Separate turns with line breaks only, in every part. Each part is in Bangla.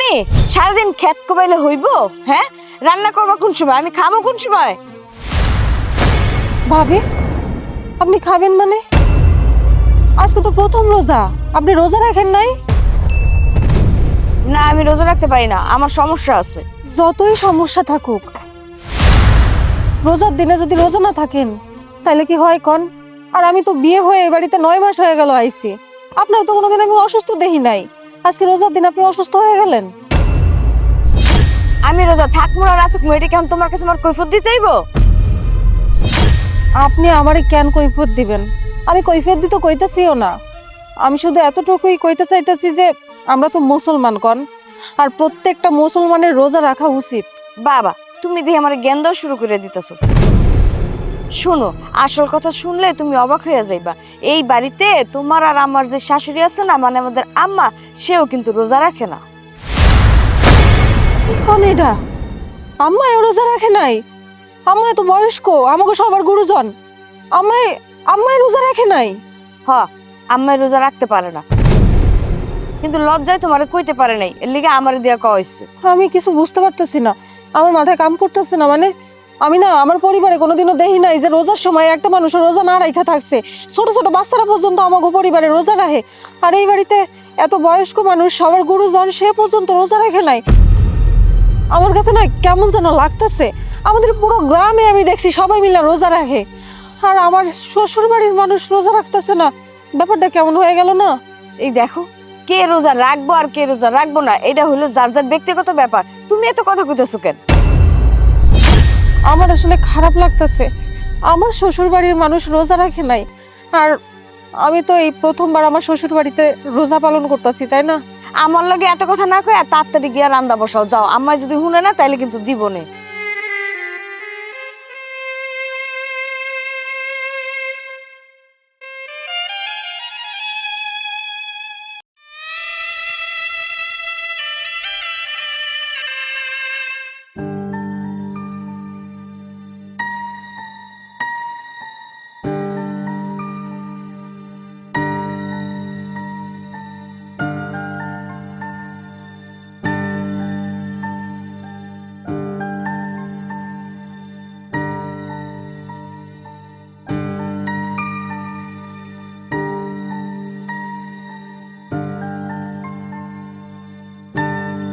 তুমি সারাদিন খেত কোবাইলে হইব? হ্যাঁ, রান্না করবা কোন সময়, আমি খাবো কোন সময়?
ভাবি, আপনি খাবেন মানে? আজকে তো প্রথম রোজা, আপনি রোজা রাখেন নাই?
না, আমি রোজা রাখতে পারি না, আমার সমস্যা আছে।
যতই সমস্যা থাকুক, রোজার দিনে যদি রোজা না থাকেন তাহলে কি হয় কন? আর আমি তো বিয়ে হয়ে এই বাড়িতে 9 মাস হয়ে গেল আইছি, আপনার তো কোনোদিন আমি অসুস্থ দেখি নাই, আজকে রোজার দিন আপনি অসুস্থ হয়ে গেলেন।
আমি রোজা থাকবো না না থাকবো এটা কেমন তোমার কাছে আমার কৈফিয়ত দিতে হইব?
আপনি আমারে কেন কৈফিয়ত দিবেন? আমি কৈফিয়ত দিতে কইতাছিও না, আমি শুধু এতটুকুই কইতে চাইতেছি যে আমরা তো মুসলমান কন, আর প্রত্যেকটা মুসলমানের রোজা রাখা উচিত।
বাবা, তুমি দিয়ে আমার জ্ঞান দেওয়া শুরু করে দিতেছো। শুনো, আসল কথা শুনলে তুমি অবাক হয়ে যাইবা। এই বাড়িতে তোমার আর আমার যে শাশুড়ি আছে না, মানে আমাদের আম্মা, সেও কিন্তু রোজা রাখে না।
কি কোন এটা? আম্মা রোজা রাখে নাই? আম্মা এত বয়স্ক, আমাকে সবার গুরুজন, আম্মাই রোজা রাখে নাই?
হ, আম্মাই রোজা রাখতে পারে না, কিন্তু লজ্জায় তোমারে কইতে পারে নাই, এর লিগে আমারে দিয়া কওয়া হইছে।
আমি কিছু বুঝতে পারতেছি না, আমার মাথায় কাম করতেছে না। মানে আমি না আমার পরিবারে কোনোদিনও দেখি নাই যে রোজার সময় একটা মানুষ রোজা না রাখা থাকছে। ছোট ছোট বাচ্চারা পর্যন্ত আমাকে পরিবারে রোজা রাখে, আর এই বাড়িতে এত বয়স্ক মানুষ, সবার গুরুজন, সে পর্যন্ত রোজা রাখে নাই। আমার কাছে না কেমন যেন লাগতেছে। আমাদের পুরো গ্রামে আমি দেখছি সবাই মিলে রোজা রাখে, আর আমার শ্বশুর বাড়ির মানুষ রোজা রাখতেছে না। ব্যাপারটা কেমন হয়ে গেল না?
এই দেখো, কে রোজা রাখবো আর কে রোজা রাখবো না এটা হলো যার যার ব্যক্তিগত ব্যাপার। তুমি এত কথা কইতেছো কেন?
আমার আসলে খারাপ লাগতেছে, আমার শ্বশুর বাড়ির মানুষ রোজা রাখে নাই, আর আমি তো এই প্রথমবার আমার শ্বশুর বাড়িতে রোজা পালন করতেছি, তাই না?
আমার লগে এত কথা না কই আর তাড়াতাড়ি গিয়া রান্না বসাও যাও। আম্মা যদি শুনে না তাইলে কিন্তু দিব না।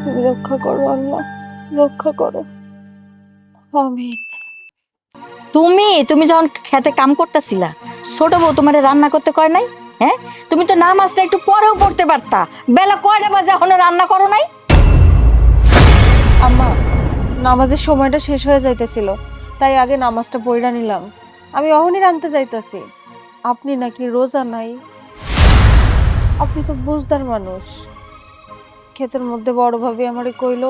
তুমি রক্ষা করো আল্লাহ, রক্ষা করো, আমিন।
তুমি যখন খেতে কাম করতেছিলা, ছোট বউ তোমারে রান্না করতে কয় নাই? হ্যাঁ, তুমি তো নামাজটা একটু পরেও পড়তে পারতা। বেলা কয়টা বাজে এখনো রান্না করো নাই?
আম্মা, নামাজের সময়টা শেষ হয়ে যাইতেছিল, তাই আগে নামাজটা পড়া নিলাম। আমি অহনি রানতে যাইতাছি। আপনি নাকি রোজা নাই? আপনি তো বুঝদার মানুষ। ক্ষেতের মধ্যে বড় ভাবে আমারে কইলো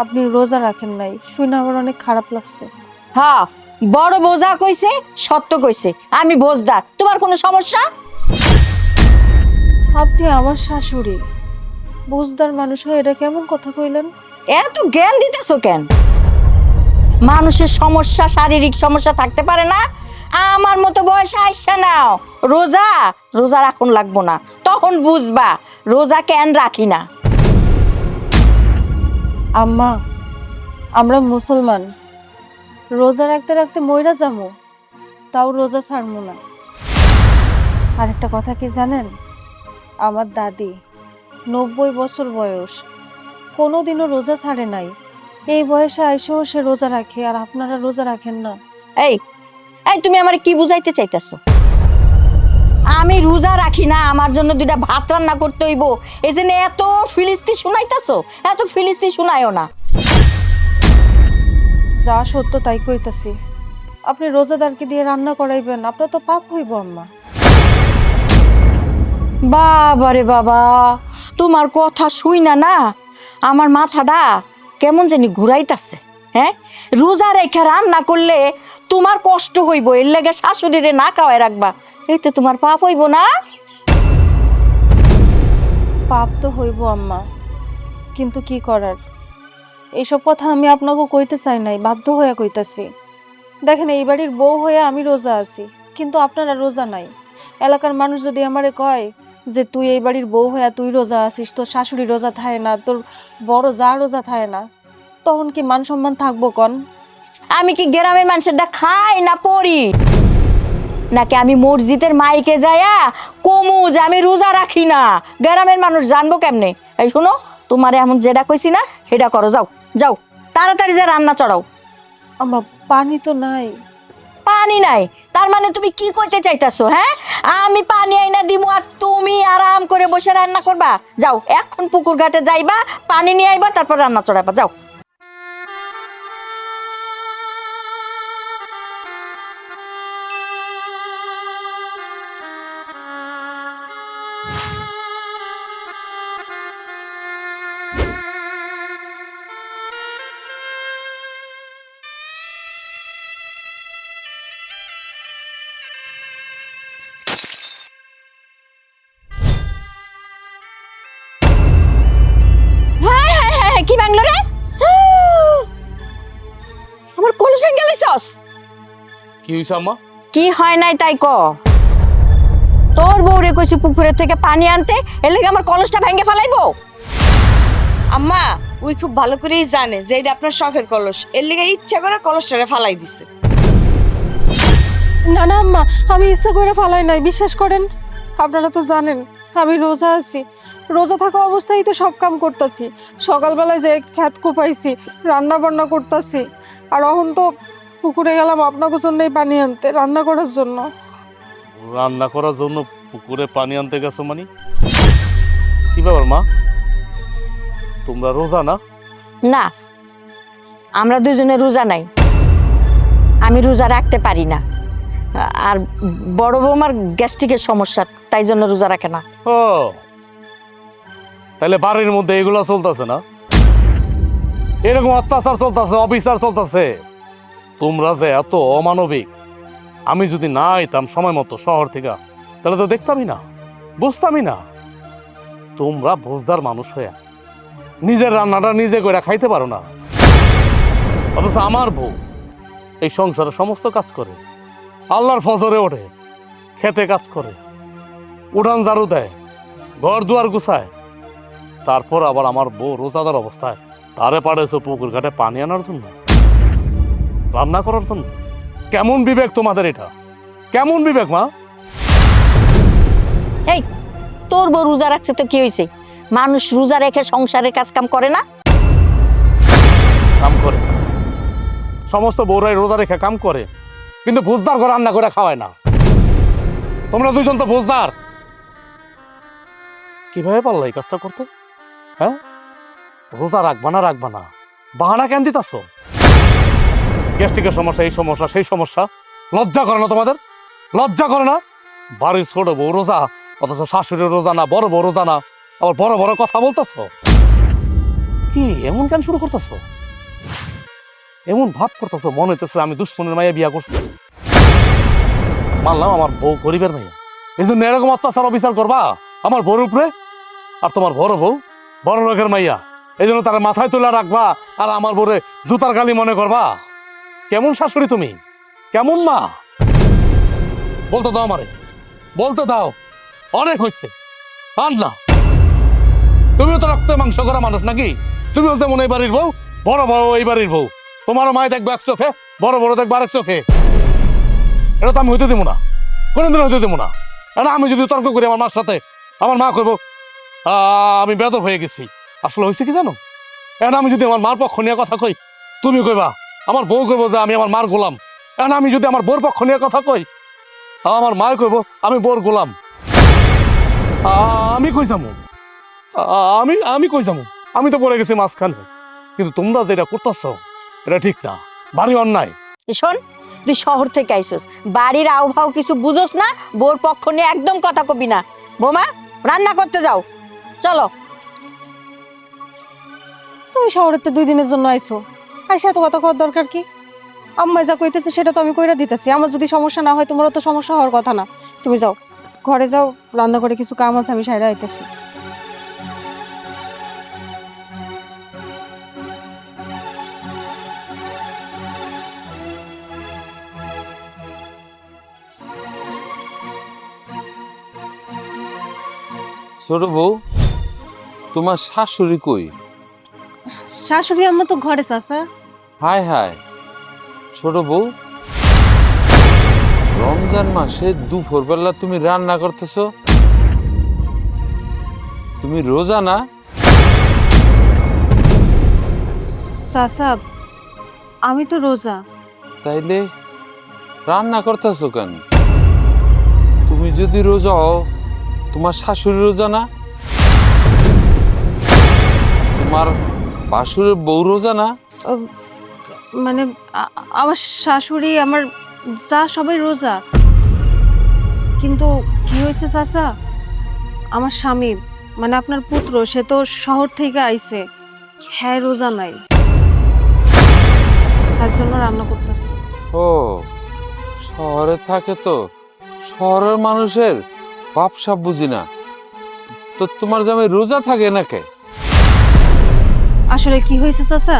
আপনি রোজা রাখেন নাই, শুনে আমার অনেক খারাপ লাগছে।
হ্যাঁ, বড় বোঝা কইছে, সত্য কইছে। আমি বোঝদার, তোমার কোনো সমস্যা?
আপনি আমার শাশুড়ি, বুঝদার মানুষ হয়ে এটা কেমন কথা কইলেন?
এত জ্ঞান দিতেছো কেন? মানুষের সমস্যা, শারীরিক সমস্যা থাকতে পারে না? আমার মতো বয়সে আইসা নাও, রোজা রোজা রাখুন লাগবো না, তখন বুঝবা রোজা কেন রাখি না।
আম্মা, আমরা মুসলমান, রোজা রাখতে রাখতে মইরা যাবো, তাও রোজা ছাড়বো না। আর একটা কথা কি জানেন, আমার দাদি 90 বছর বয়স, কোনোদিনও রোজা ছাড়ে নাই। এই বয়সে আইসেও সে রোজা রাখে, আর আপনারা রোজা রাখেন না।
এই এই তুমি আমার কি বুঝাইতে চাইতেছো? আমি রোজা রাখি না, আমার জন্য দুইটা ভাত রান্না করতে হইব, এই জন্য এত ফিলিস্তি শুনাইতেছো? এত ফিলিস্তি শুনাইও না।
যা সত্য তাই কইতাছি। আপনি রোজাদারকে দিয়ে রান্না করাইবেন, আপনার তো পাপ হইব আম্মা।
বাবারে বাবা, তোমার কথা শুই না না আমার মাথাটা কেমন জানি ঘুরাইতাছে। হ্যাঁ, রোজা রেখে রান্না করলে তোমার কষ্ট হইব, এর লেগে শাশুড়িরে না খাওয়াই রাখবা, এতে তোমার পাপ হইব না?
পাপ তো হইব আম্মা, কিন্তু কি করার, এইসব কথা আমি আপনাকে কইতে চাই নাই, বাধ্য হয়ে কইতাছি। দেখেন, এই বাড়ির বউ হয়ে আমি রোজা আছি, কিন্তু আপনারা রোজা নাই। এলাকার মানুষ যদি আমারে কয় যে তুই এই বাড়ির বউ হইয়া তুই রোজা আছিস, তোর শাশুড়ি রোজা থাকে না, তোর বড় যা রোজা থাকে না, তখন কি মান সম্মান থাকবো কন?
আমি কি গ্রামের মানুষেরটা খাই না পড়ি, নাকি আমি মসজিদের মাইকে যায়া কমু যে আমি রোজা রাখি না? গ্রামের মানুষ জানবো কেমনে? এই শুনো, তোমার এমন যেটা কইছি না সেটা করো, যাও যাও তাড়াতাড়ি যে রান্না চড়াও।
আম্মা পানি তো নাই।
পানি নাই তার মানে তুমি কি কইতে চাইতাছো? হ্যাঁ, আমি পানি আইনা দিমু আর তুমি আরাম করে বসে রান্না করবা? যাও এখন পুকুর ঘাটে যাইবা, পানি নিয়ে আইবা, তারপর রান্না চড়াইবা, যাও। হ্যাঁ হ্যাঁ হ্যাঁ হ্যাঁ, কি ভাঙলো রে? আমার কলস ভেঙে গেলিছস?
কি হইছে আম্মা?
কি হয় নাই তাই ক। তোর বউরে কইছি পুকুরের থেকে পানি আনতে, এর লেগে আমার কলসটা ভেঙে ফেলাইবো?
আম্মা ওই খুব ভালো করেই জানে যে এটা আপনার শখের কলস, এর লিগে ইচ্ছা করে কলসটারে ফালাই দিছে।
না না আম্মা, আমি ইচ্ছা করে ফালাই নাই, বিশ্বাস করেন। আপনারা তো জানেন আমি রোজা আছি, রোজা থাকা অবস্থায় তো সব কাম করতেছি। সকালবেলায় যে খেত কোপাইছি, রান্না বান্না করতেছি, আর এখন তো পুকুরে গেলাম আপনাকে জন্যই পানি আনতে, রান্না করার জন্য।
রান্না করার জন্য পুকুরে পানি আনতে গেছো মানে? কি ব্যাপার মা, তোমরা রোজা না?
না, আমরা দুজনে রোজা নাই, আমি রোজা রাখতে পারি না। আর বড় বৌমার গ্যাস্ট্রিকের সমস্যা, তাই জন্য রোজা রাখে না।
ও তাহলে বাড়ির মধ্যে এগুলো চলতেছে না? এরকম অত্যাচার চলতেছে, অবিচার চলতেছে। তোমরা যে এত অমানবিক, আমি যদি না আইতাম সময় মতো শহর থেকে, তাহলে তো দেখতামই না, বুঝতামই না। তোমরা বুঝদার মানুষ হয়ে নিজের রান্নাটা নিজে করে খাইতে পারো না, অথচ আমার বউ এই সংসারে সমস্ত কাজ করে, আল্লাহর ফজরে ওঠে, খেতে কাজ করে, উঠান ঝাড়ু দেয়, ঘর দুয়ার গুছায়, তারপর আবার আমার বউ রোজাদার অবস্থায় তারে পাড়েছো পুকুর ঘাটে পানি আনার জন্য, রান্না করার জন্য। কেমন বিবেক তোমাদের এটা? কেমন বিবেক মা?
এই, তোর বউ রোজা রাখছে তো কি হয়েছে? মানুষ রোজা রেখে সংসারের কাজ কাম করে না?
কাম করে, সমস্ত বউরাই রোজা রেখে কাম করে, কিন্তু ভোজদার করে রান্না করে খাওয়ায় না। তোমরা দুজন তো ভোজদার, কিভাবে পারলো এই কাজটা করতে? হ্যাঁ, রোজা রাখবা না বাহানা কেন দিতাছো? গ্যাস্ট্রিকের সমস্যা, এই সমস্যা, সেই সমস্যা। লজ্জা করে না তোমাদের? লজ্জা করে না? বাড়ির ছোট বউ রোজা, অথচ শাশুড়ি রোজা না, বড় বউ রোজা না, আবার বড় বড় কথা বলতেছো। কি এমন কেন শুরু করতেছো? এমন ভাব করতেছো মনে হইতেছে আমি দুশ্মনের মাইয়া বিয়া করছি। মানলাম আমার বউ গরিবের মাইয়া, এই জন্য এরকম অত্যাচার অবিচার করবা আমার বউর উপরে? আর তোমার বড় বউ বড় লোকের মাইয়া, এই জন্য তারা মাথায় তুলে রাখবা আর আমার বউরে জুতার গালি মনে করবা? কেমন শাশুড়ি তুমি, কেমন মা? বলতে দাও আমারে, বলতে দাও। অনেক হয়েছে, আর না। তুমিও তো রক্ত মাংস করা মানুষ নাকি? তুমিও যেমন এই বাড়ির বউ, বড় বড় এই বাড়ির বউ, তোমারও মায় দেখবো এক চোখে, বড় বড় দেখবো আরেক চোখে। এটা তো আমি হইতে দেবো না, কোনোদিন হইতে দেবো না। আমি যদি তর্ক করি আমার মার সাথে, আমার মা কইব আমি বেদব হয়ে গেছি। আসলে হয়েছে কি জানো, এখন আমি যদি আমার মার পক্ষ নিয়ে কথা কই, তুমি কইবা, আমার বউ কইব যে আমি আমার মার গোলাম। এখন আমি যদি আমার বউর পক্ষ নিয়ে কথা কই, আমার মা কইব আমি বউর গোলাম। আমি কই যাবো? আমি কই যাবো? আমি তো পড়ে গেছি মাঝখানে। কিন্তু তোমরা যেটা করতেছ এটা ঠিক না, ভারী অন্যায়।
শোন, তুই শহর থেকে আইসস, বাড়ির আবহাও কিছু বুঝোস না, বউর পক্ষ নিয়ে একদম কথা কবি না। বৌমা, রান্না করতে যাও, চলো।
তুমি শহরেতে 2 দিনের জন্য আইছো, আইসা এত কথা কওয়ার দরকার কি? আম্মা যা কইতেছে সেটা তো আমি কইরা দিতেছি। আমার যদি সমস্যা না হয়, তোমারও তো সমস্যা হওয়ার কথা না। তুমি যাও, ঘরে যাও, রান্না করে কিছু কাম আছে, আমি সাইরা আইতেছি।
ছোট বউ, তোমার শাশুড়ি কই?
শাশুড়ি আম্মা তো ঘরে চাচা।
হায় হায়, ছোট বউ, রমজান মাসে দুপুরবেলা তুমি রান্না করতেছো? তুমি রোজা না?
চাচা আমি তো রোজা।
তাইলে রান্না করতেছো কেন? তুমি যদি রোজা হও, তোমার শাশুড়ি রোজা না? তোমার বাসুরের বউ রোজা না?
ও, মানে আমার শাশুড়ি আমার যা সবাই রোজা, কিন্তু কি হয়েছে চাচা, আমার স্বামী মানে আপনার পুত্র সে তো শহর থেকে আইছে, হ্যাঁ রোজা নাই, তার জন্য রান্না করতেছে।
ও, শহরে থাকে তো, শহরের মানুষের ভাবসাব বুঝি না। তো তোমার জামাই রোজা থাকে নাকি?
আসলে কি হয়েছে চাচা,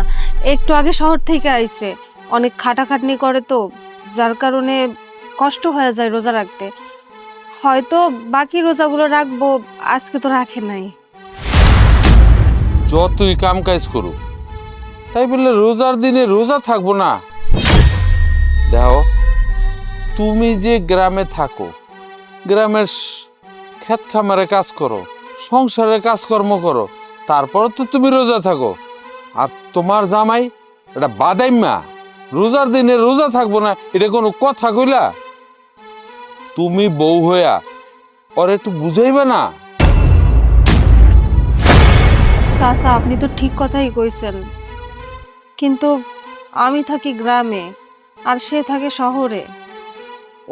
একটু আগে শহর থেকে আইছে, অনেক খাটাখাটনি করে তো, যার কারণে কষ্ট হয়ে যায় রোজা রাখতে। হয়তো বাকি রোজাগুলো রাখবো, আজকে তো রাখে নাই।
যতই কাম কাজ করুক, তাই বললে রোজার দিনে রোজা থাকবো না? দেখো, তুমি যে গ্রামে থাকো, গ্রামের ক্ষেত খামারে কাজ করো, সংসারে কাজকর্ম করো, তারপর তো তুমি রোজা থাকো। আর তোমার জামাই এটা বাদাইম্মা, রোজার দিনে রোজা থাকবো না, এটা কোনো কথা কইলা? তুমি বউ হইয়া ওর একটু বুঝাইবে না?
চাচা আপনি তো ঠিক কথাই কইছেন, কিন্তু আমি থাকি গ্রামে আর সে থাকে শহরে,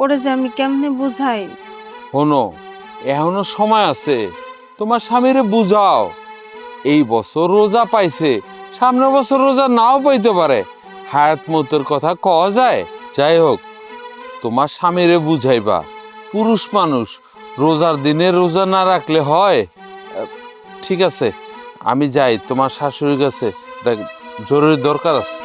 ওরে যে আমি কেমনে বুঝাই?
শোনো, এখনো সময় আছে, তোমার স্বামীরে বুঝাও। এই বছর রোজা পাইছে, সামনের বছর রোজা নাও পাইতে পারে, হায়াত মতের কথা কওয়া যায়। যাই হোক, তোমার স্বামীরে বুঝাইবা, পুরুষ মানুষ রোজার দিনে রোজা না রাখলে হয়? ঠিক আছে, আমি যাই, তোমার শাশুড়ির কাছে জরুরি দরকার আছে।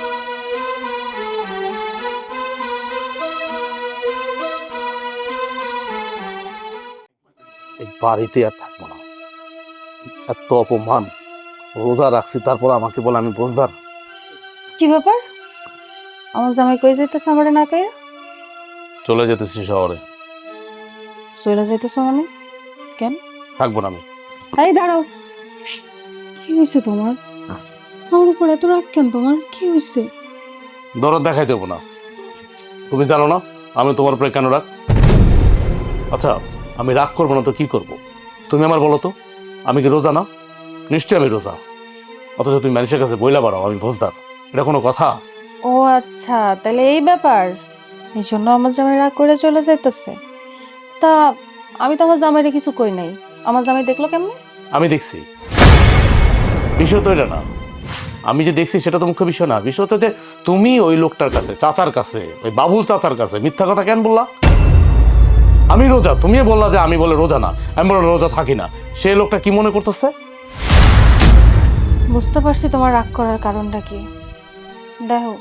এই বাড়িতে আর থাকবো না। এত অপমান, রোজা রাখছি তারপর আমাকে বলে আমি বোঝদার।
কি ব্যাপার, আমার জামাই কই যাইতেছে আমারে না কইয়া?
চলে যেতেছি শহরে।
চলে যাইতেছে মানে কেন?
থাকবো না আমি।
এই দাঁড়াও, কি হয়েছে তোমার? আমার উপর এত রাগ কেন তোমার, কি হয়েছে?
দরদ দেখাই দেবো না। তুমি জানো না আমি তোমার উপরে কেন রাগ? আচ্ছা, আমি রাগ করবো না তো কি করব? তুমি আমার বলো তো, আমি কি রোজা না? নিশ্চয়ই আমি রোজা, অথচ তুমি মানুষের কাছে বইলা বাড়াও আমি বোঝদার। এটা কোনো কথা?
ও আচ্ছা, তাহলে এই ব্যাপার, এই জন্য আমার জামাই রাগ করে চলে যাইতেছে। তা আমি তো আমার জামাইরে কিছু কই নাই, আমার জামাই দেখলো কেমনে?
আমি দেখছি, বিষয় তো এটা না। আমি যে দেখছি সেটা তো মুখ্য বিষয় না। বিষয় হচ্ছে যে তুমি ওই লোকটার কাছে, চাচার কাছে, ওই বাবুল চাচার কাছে মিথ্যা কথা কেন বললা? আমি রোজা, তুমি বললা যে আমি বলে রোজা না, আমি বলে রোজা থাকি না। সেই লোকটা কি মনে করতেছে?
বুঝতে পারছি তোমার রাগ করার কারণটা কি। দেখো,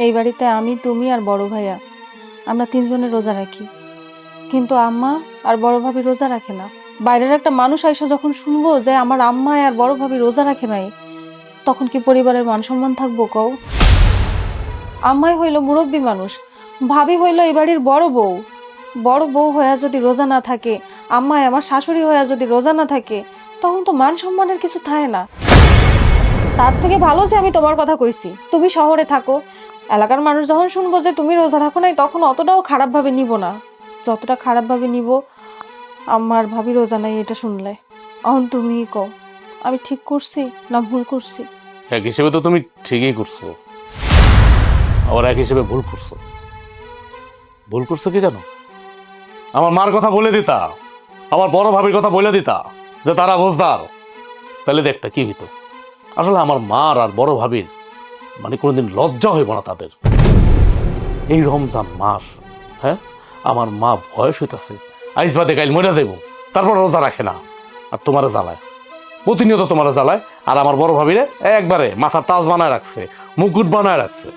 এই বাড়িতে আমি, তুমি আর বড় ভাইয়া, আমরা তিনজনে রোজা রাখি, কিন্তু আম্মা আর বড় ভাবি রোজা রাখে না। বাইরের একটা মানুষ আইসা যখন শুনবো যে আমার আম্মা আর বড় ভাবি রোজা রাখে নাই, তখন কি পরিবারের মান সম্মান থাকবো কও? আম্মাই হইল মুরব্বী মানুষ, ভাবি হইল এই বাড়ির বড় বউ। বড় বউ হইয়া যদি রোজা না থাকে, আম্মাই আমার শাশুড়ি হইয়া যদি রোজা না থাকে, তখন তো মান সম্মানের কিছু থাকে না। তার থেকে ভালো যে আমি তোমার কথা কইছি, তুমি শহরে থাকো, এলাকার মানুষ যখন শুনবো যে তুমি রোজা থাকো নাই, তখন অতটাও খারাপভাবে নিব না যতটা খারাপভাবে নিব আমার ভাবি রোজা নাই এটা শুনলে। এখন তুমি কও, আমি ঠিক করছি না ভুল করছি?
এক হিসেবে তো তুমি ঠিকই করছো, আবার এক হিসেবে ভুল করছো। ভুল করছো কি জানো? আমার মার কথা বলে দিতা, আমার বড় ভাবির কথা বলে দিতা যে তারা বোঝদার, তাহলে দেখতা কি হইতো। আসলে আমার মার আর বড় ভাবির মানে কোনোদিন লজ্জা হইব না তাদের। এই রমজান মাস, হ্যাঁ, আমার মা বয়স হইতাছে, আইস বাদে কাইল মরে যাইব, তারপর রোজা রাখে না, আর তোমারে জ্বালায়, প্রতিনিয়ত তোমারে জ্বালায়। আর আমার বড় ভাবিরে একবারে মাথার তাজ বানায় রাখছে, মুকুট বানায় রাখছে।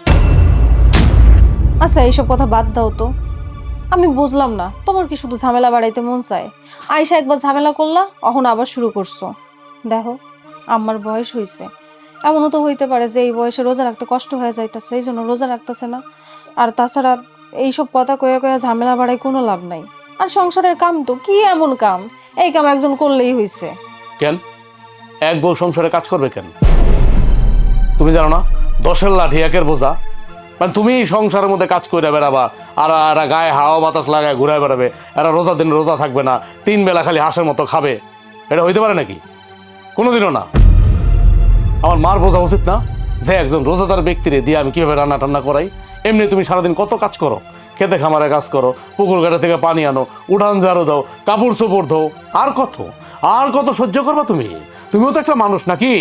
আচ্ছা এইসব কথা বাদ দাও তো, আমি বুঝলাম না তোমার কি শুধু ঝামেলা বাড়াইতে মন চায়? আয়সা একবার ঝামেলা করলা, এখন আবার শুরু করছো। দেখো, আমার বয়স হয়েছে, এমনও তো হইতে পারে যে এই বয়সে রোজা রাখতে কষ্ট হয়ে যাইতেছে, এই জন্য রোজা রাখতেছে না। আর তাছাড়া এইসব কথা কয়ে কয়ে ঝামেলা বাড়াই কোনো লাভ নাই। আর সংসারের কাম তো কি এমন কাম, এই কাম একজন করলেই হইছে।
কেন এক বউ সংসারে কাজ করবে কেন? তুমি জানো না 10-এর লাঠি 1-এর বোঝা? মানে তুমি সংসারের মধ্যে কাজ করে বেড়াবা, আর এরা গায়ে হাওয়া বাতাস লাগায় ঘুরে বেড়াবে, এরা রোজা দিন রোজা থাকবে না, 3 বেলা খালি হাঁসের মতো খাবে, এটা হইতে পারে নাকি? কোনোদিনও না। আমার মার বোঝা উচিত না যে একজন রোজাদার ব্যক্তিরে দিয়ে আমি কিভাবে রান্না টান্না করাই? এমনি তুমি সারাদিন কত কাজ করো, খেতে খামারে কাজ করো, পুকুর ঘাটে থেকে পানি আনো, উঠান ঝাড়ু দাও, কাপড় চোপড় ধো, আর কত সহ্য করবা তুমি? তুমিও তো একটা মানুষ নাকি?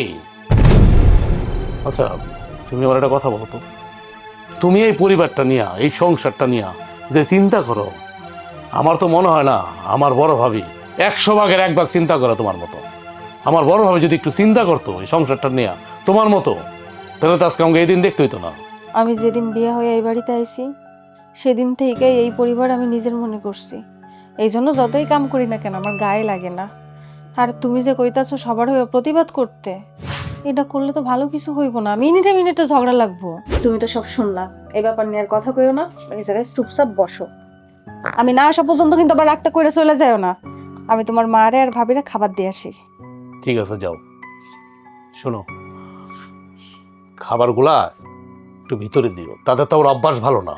আচ্ছা, তুমি আমার একটা কথা বলো তো, তুমি এই পরিবারটা নিয়ে, এই সংসারটা নিয়ে যে চিন্তা করো, আমার তো মনে হয় না আমার বড় ভাবি 100 ভাগের 1 ভাগ চিন্তা করে তোমার মতো। আমার বড় ভাবি যদি একটু চিন্তা করতো এই সংসারটা নিয়ে তোমার মতো, তাহলে তো আজকে আমাকে এই দিন দেখতে হইতো না।
আমি যেদিন বিয়ে হয়ে এই বাড়িতে আইছি সেদিন থেকেই এই পরিবার আমি নিজের মনে করছি। এই জন্য যতই কাম করি না কেন আমার গায়ে লাগে না। আর তুমি যে কইতাছো সবার হয়ে প্রতিবাদ করতে, এটা করলে তো ভালো কিছু হইব না, মিনিটে মিনিটে ঝগড়া লাগবো। তুমি তো সব শুনলা, এই ব্যাপার নিয়ে আর কথা কইও না, এই জায়গায় চুপচাপ বসো। আমি না আসা পর্যন্ত কিন্তু আবার একটা করে চলে যাও না। আমি তোমার মারে আর ভাবিরে খাবার দিয়ে আসি।
ঠিক আছে, যাও। শোনো, খাবারগুলা একটু ভিতরে দিও, তাদের তো ওর অভ্যাস ভালো না।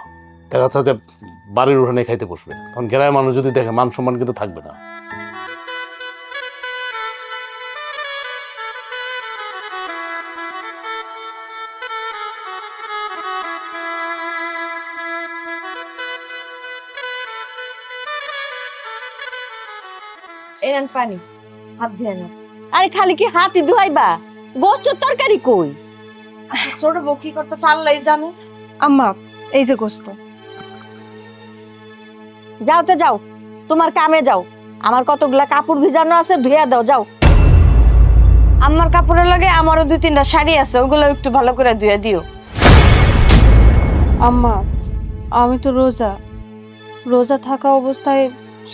দেখা যাচ্ছে যে বাড়ির উঠানে খাইতে বসবে, তখন গ্রামের মানুষ যদি দেখে মান সম্মান কিন্তু থাকবে না।
এরান পানি, হাত ধুয়ে নাও।
আরে খালি কি হাতই ধুয়াইবা? গোস্তের তরকারি কই?
ছোট বউ কি করতেছে আল্লাহ জানে।
আম্মা, এই যে গোস্ত।
যাও তো যাও, তোমার কামে যাও। আমার কতগুলা কাপড় ভিজানো আছে, ধুইয়া দাও, যাও।
আমার কাপড়ের লাগে আমারও 2-3টা শাড়ি আছে, ওগুলো একটু ভালো করে ধুয়ে দিও।
আম্মা, আমি তো রোজা থাকা অবস্থায়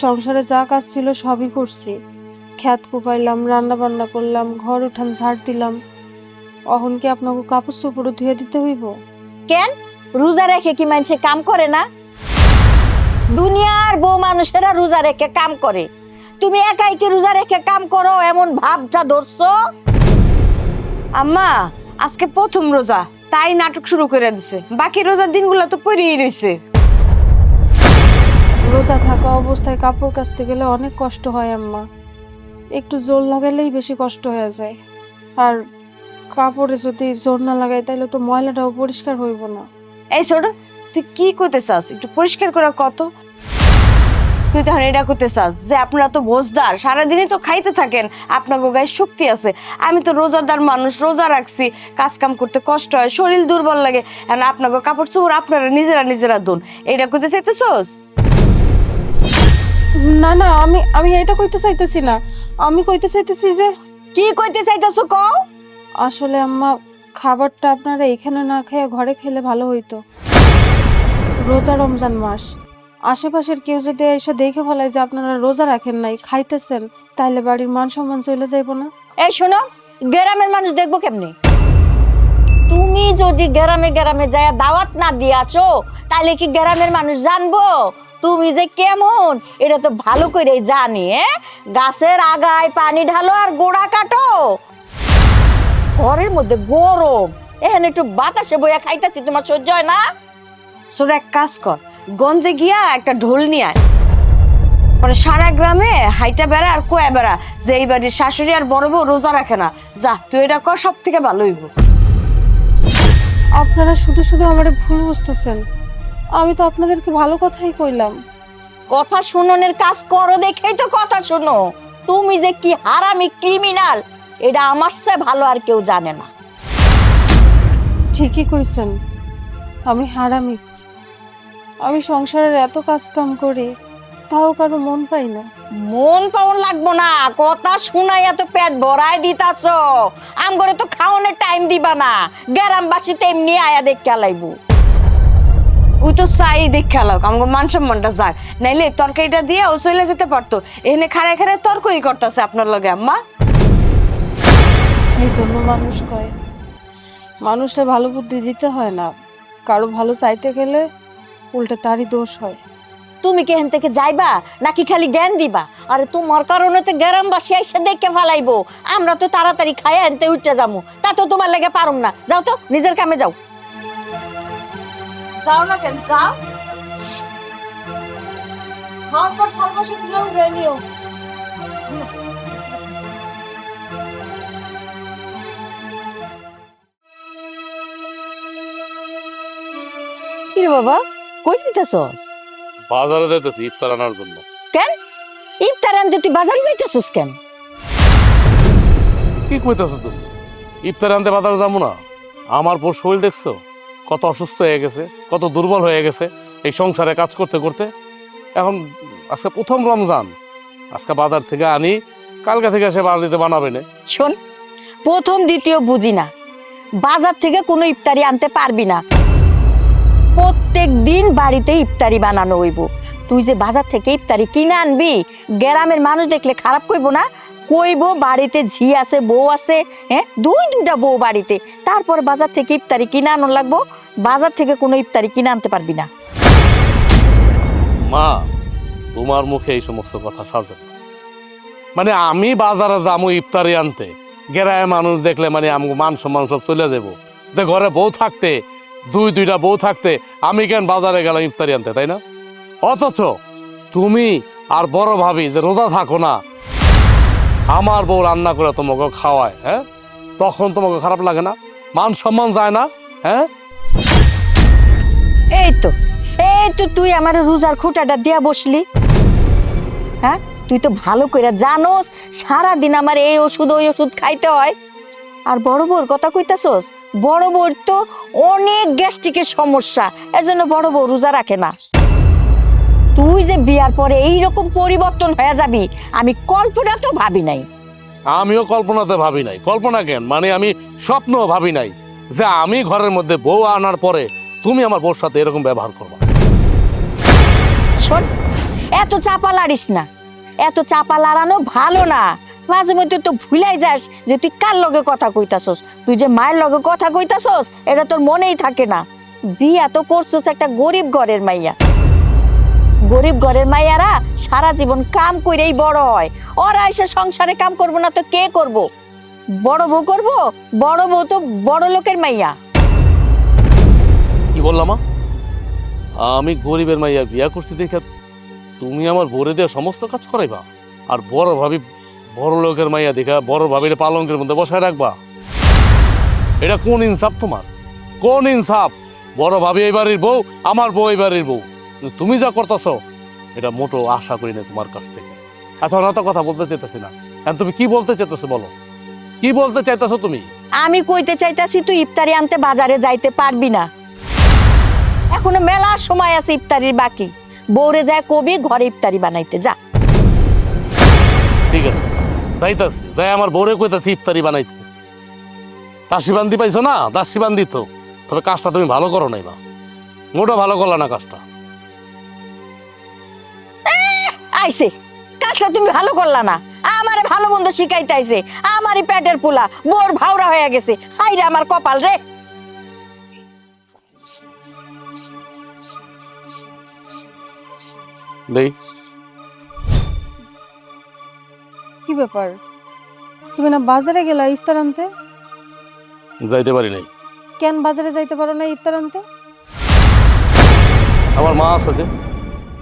সংসারে যা কাজ ছিল সবই করছি। খ্যাত কুপাইলাম, রান্না বান্না করলাম, ঘর উঠান ঝাড় দিলাম। অহন কি আপনাকে কাপড় চোপড় ধুয়ে দিতে হইব?
কেন রোজা রেখে কি মানুষে কাম করে না? দুনিয়ার বউ মানুষেরা রোজা রেখে কাম করে, তুমি একাই কি রোজা রেখে কাম করো এমন ভাবটা ধরছো?
আম্মা আজকে প্রথম রোজা, তাই নাটক শুরু করে দিছে, বাকি রোজার দিনগুলো তো পড়েই রইছে।
রোজা থাকা অবস্থায় কাপড় কাচতে গেলে অনেক কষ্ট হয় আম্মা, একটু জোর লাগালেই বেশি কষ্ট হয়ে যায়। আর কাপড়ে যদি জোর না লাগাই তাহলে তো ময়লাটাও পরিষ্কার হইব না।
এই ছোট, তুই কি করতে চাস? একটু পরিষ্কার করে কত। তুই তখন এটা করতে চাস যে আপনারা তো বোঝদার, সারাদিনই তো খাইতে থাকেন, আপনাকে গায়ে শক্তি আছে। আমি তো রোজাদার মানুষ, রোজা রাখছি, কাজ কাম করতে কষ্ট হয়, শরীর দুর্বল লাগে, আপনাকে কাপড় চোপড় আপনারা নিজেরা ধুন, এটা করতে চাইতেছস?
না না, আমি এটা কইতে চাইতেছি না। আমি কইতে চাইতেছি যে,
কি কইতে চাইতেছো কও?
আসলে আম্মা, খাবারটা আপনারা এখানে না খেয়ে ঘরে খেলে ভালো হইতো। রোজা রমজান মাস, আশেপাশের কেউ যদি এসে দেখে ফেলায় যে আপনারা রোজা রাখেন নাই, খাইতেছেন, তাহলে বাড়ির মান সম্মান চলে যাইব না?
এই শোনো, গ্রামের মানুষ দেখবো কেমনে? তুমি যদি গ্রামে গ্রামে যায় দাওয়াত না দিয়ে আসো, তাহলে কি গ্রামের মানুষ জানবো তুমি যে কেমন? এটা তো ভালো করে জানি। গাছের আগায় পানি ঢালো আর গোড়া কাটো, ঘরের মধ্যে গরম, এখানে একটু বাতাসে বইয়া খাইতেছি, তোমার সহ্য হয় না?
ছোট এক কাজ কর, গঞ্জে গিয়া একটা ঢোল নিয়ে আয়, পরে সারা গ্রামে হাইটা বেড়া আর কোয়া বেড়া যে এই বাড়ির শাশুড়ি আর বড় বউ রোজা রাখে না। যা, তুই এটা কর, সব থেকে ভালো হইব।
আপনারা শুধু শুধু আমারে ভুল বুঝতেছেন, আমি তো আপনাদেরকে ভালো কথাই কইলাম।
কথা শুননের কাজ করো দেখেই তো কথা শুনো। তুমি যে কি হারামি ক্রিমিনাল, এটা আমার চেয়ে ভালো আর কেউ জানে না।
ঠিকই কইছেন, আমি হারামি। আমি সংসারের এত কাজ কাম করি, তাও কারো মন পাই না।
মন পাওন লাগবো না, কথা শুনাই এত পেট ভরাই দিতাছ। আম করে তো খাওয়ানোর টাইম দিবা না, গ্রামবাসী তেমনি আয়া দেখতে লাইব।
ওই তো চাই দেখ খেলাও আমাকে মান সম্মানটা যাক, নাইলে তরকারিটা দিয়ে ও চলে যেতে পারতো। এখানে খাড়ায় খাড়ায় তর্কই করতেছে আপনার লগে আম্মা।
এই জন্য মানুষ কয় মানুষটা ভালো বুদ্ধি দিতে হয় না, কারো ভালো চাইতে গেলে উল্টে তারই দোষ হয়।
তুমি কি এখান থেকে যাইবা নাকি খালি জ্ঞান দিবা? আরে তোমার কারণে তো গ্রামবাসী এসে দেখে ফেলাইবো, আমরা তো তাড়াতাড়ি খাই আনতে উঠতে যাবো, তা তো তোমার লেগে পারুম না। যাও তো নিজের কামে যাও।
যাও না কেন, যাও। খাওয়ার পর থাকা শুকনো হয়ে নিও।
কি রে বাবা, কই যাইতাছস?
বাজারে যাইতেছি ইফতার আনার জন্য।
কেন ইফতার আনতে তুই বাজারে যাইতাছস কেন?
কি কইতেছো তুমি? ইফতার আনতে বাজারে যাবো না? আমার বোর শরীর দেখছো কত অসুস্থ হয়ে গেছে, কত দুর্বল হয়ে গেছে এই সংসারে কাজ করতে করতে। এখন আজকে প্রথম রমজান, আজকে বাজার থেকে আনি, কালকে থেকে সে বাড়িতে বানাবে না।
শোন, প্রথম দ্বিতীয় বুঝি না, বাজার থেকে কোনো ইফতারি আনতে পারবি না। প্রত্যেক দিন বাড়িতে ইফতারি বানানো হইব। তুই যে বাজার থেকে ইফতারি কিনে আনবি, গ্রামের মানুষ দেখলে খারাপ কইব না? কইব বাড়িতে ঝি আছে, বউ আছে, হ্যাঁ দুইটা বউ বাড়িতে, তারপর বাজার থেকে ইফতারি কিনে আনো লাগবো। বাজার থেকে কোনো ইফতারি কিনে আনতে পারবি না।
মা, তোমার মুখে এই সমস্ত কথা সাজে না। মানে আমি বাজারে যাবো ইফতারি আনতে, গ্রামের মানুষ দেখলে মানে আমি মান সম্মান সব চলে যাবো। যে ঘরে বউ থাকতে, দুইটা বউ থাকতে আমি কেন বাজারে গেলাম ইফতারি আনতে, তাই না? অথচ তুমি আর বড় ভাবি যে রোজা থাকো না, আমার বউ রান্না করে তোমাকে খাওয়ায়, হ্যাঁ, তখন তোমাকে খারাপ লাগে না? মান সম্মান যায় না? হ্যাঁ,
এই তো তুই আমার রোজার খুঁটাটা দিয়া বসলি। হ্যাঁ, তুই তো ভালো করে জানোস সারাদিন আমার এই ওষুধ ওই ওষুধ খাইতে হয়। আর বড় বউর কথা কইতাছস, বড় বউর তো অনেক গ্যাস্ট্রিকের সমস্যা, এজন্য বড় বউ রোজা রাখে না। তুই যে বিয়ার পরে এইরকম পরিবর্তন হয়ে যাবি আমি কল্পনা তো ভাবি নাই।
আমিও কল্পনাতে ভাবি নাই। কল্পনা কেন, মানে আমি স্বপ্ন ভাবি নাই যে আমি ঘরের মধ্যে বউ আনার পরে তুমি আমার বউর সাথে এরকম ব্যবহার করবা।
শোন, এত চাপা লাড়িস না, এত চাপা লাড়ানো ভালো না। মাঝে মধ্যে তো ভুলাই যাস যে তুই কার লগে কথা কইতাছস। তুই যে মায়ের লগে কথা কইতাছস এটা তোর মনেই থাকে না। বিয়া তো করছস একটা গরিব ঘরের মাইয়া। গরিব ঘরের মাইয়ারা সারা জীবন কাম কইরেই বড় হয়। ওরা এসে সংসারে কাম করবো না তো কে করব? বড় বউ করব? বড় বউ তো বড় লোকের মাইয়া।
কি বললাম মা? আমি গরিবের মাইয়া বিয়া করছি দেখে তুমি আমার বরে দেওয়া সমস্ত কাজ করাইবা, আর বড় ভাবি বড় লোকের মাইয়া দেখা বড় ভাবির পালঙ্কের মধ্যে বসায় রাখবা? এটা কোন ইনসাফ তোমার? কোন ইনসাফ? বড় ভাবি এই বাড়ির বউ, আমার বউ এই বাড়ির বউ, তুমি যা করতেছ এটা মোটো আশা করি না তোমার কাছ থেকে। আচ্ছা, অত কথা বলতে চাইতেছি না, এখন তুমি কি বলতে চাইতেছো বলো, কি বলতে চাইতেছো তুমি?
আমি কইতে চাইতাছি তুই ইফতারি আনতে বাজারে যাইতে পারবি না। এখনো মেলা সময় আছে ইফতারির বাকি। বউরে যায় কবি ঘরে ইফতারি বানাইতে যা।
ঠিক আছে, যাইতাছি, যাই আমার বউরে কইতাছি ইফতারি বানাইতে। দাসীবান্দি পাইছো না? দাসীবান্দি তো, তবে কাজটা তুমি ভালো করো নাই বা, মোটা ভালো করলা না কাজটা।
আইছে কাজটা তুমি ভালো করলা না, আমারে ভালো মন্দ শিখাইতে আইছে। আমারই পেটের পোলা বোর ভাওরা হয়ে গেছে। হাই রে আমার কপাল রে।
দেই
কি ব্যাপার, তুমি না বাজারে গেলা ইফতার আনতে?
যাইতে পারি নাই।
কেন বাজারে যাইতে পারো না ইফতার আনতে?
আমার মা আছে যে,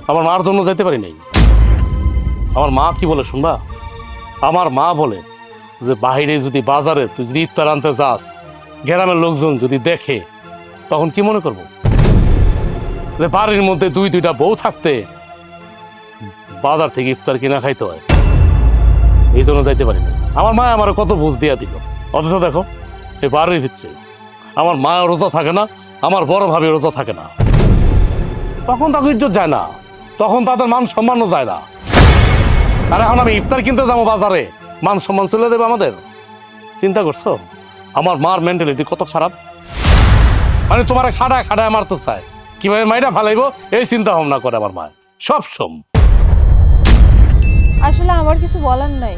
আমার মার জন্য যাইতে পারি নাই। আমার মা কি বলে শুনবা? আমার মা বলে যে বাইরে যদি বাজারে তুই যদি ইফতার আনতে যাস, গ্রামের লোকজন যদি দেখে তখন কি মনে করবো? যে বাড়ির মধ্যে দুইটা বউ থাকতে বাজার থেকে ইফতার কিনা খাইতে হয়, এই জন্য যাইতে পারি না। আমার মা আমার কত বুঝ দিয়া দিল, অথচ দেখো এই বাড়ির ভিতরে আমার মা রোজা থাকে না, আমার বড় ভাবি রোজা থাকে না, তখন তাকে ইজ্জত যায় না, তখন তাদের মান সম্মানও যায় না। আর এখন আমি ইফতার কিনতে যাবো বাজারে, মান সম্মান চলে দেবে আমাদের? চিন্তা করছো আমার মার মেন্টালিটি কত খারাপ? মানে তোমার খাড়ায় মারতে চায়, কিভাবে মাইটা ফালাইবো এই চিন্তা ভাবনা করে আমার মা সব সম।
আসলে আমার কিছু বলার নাই।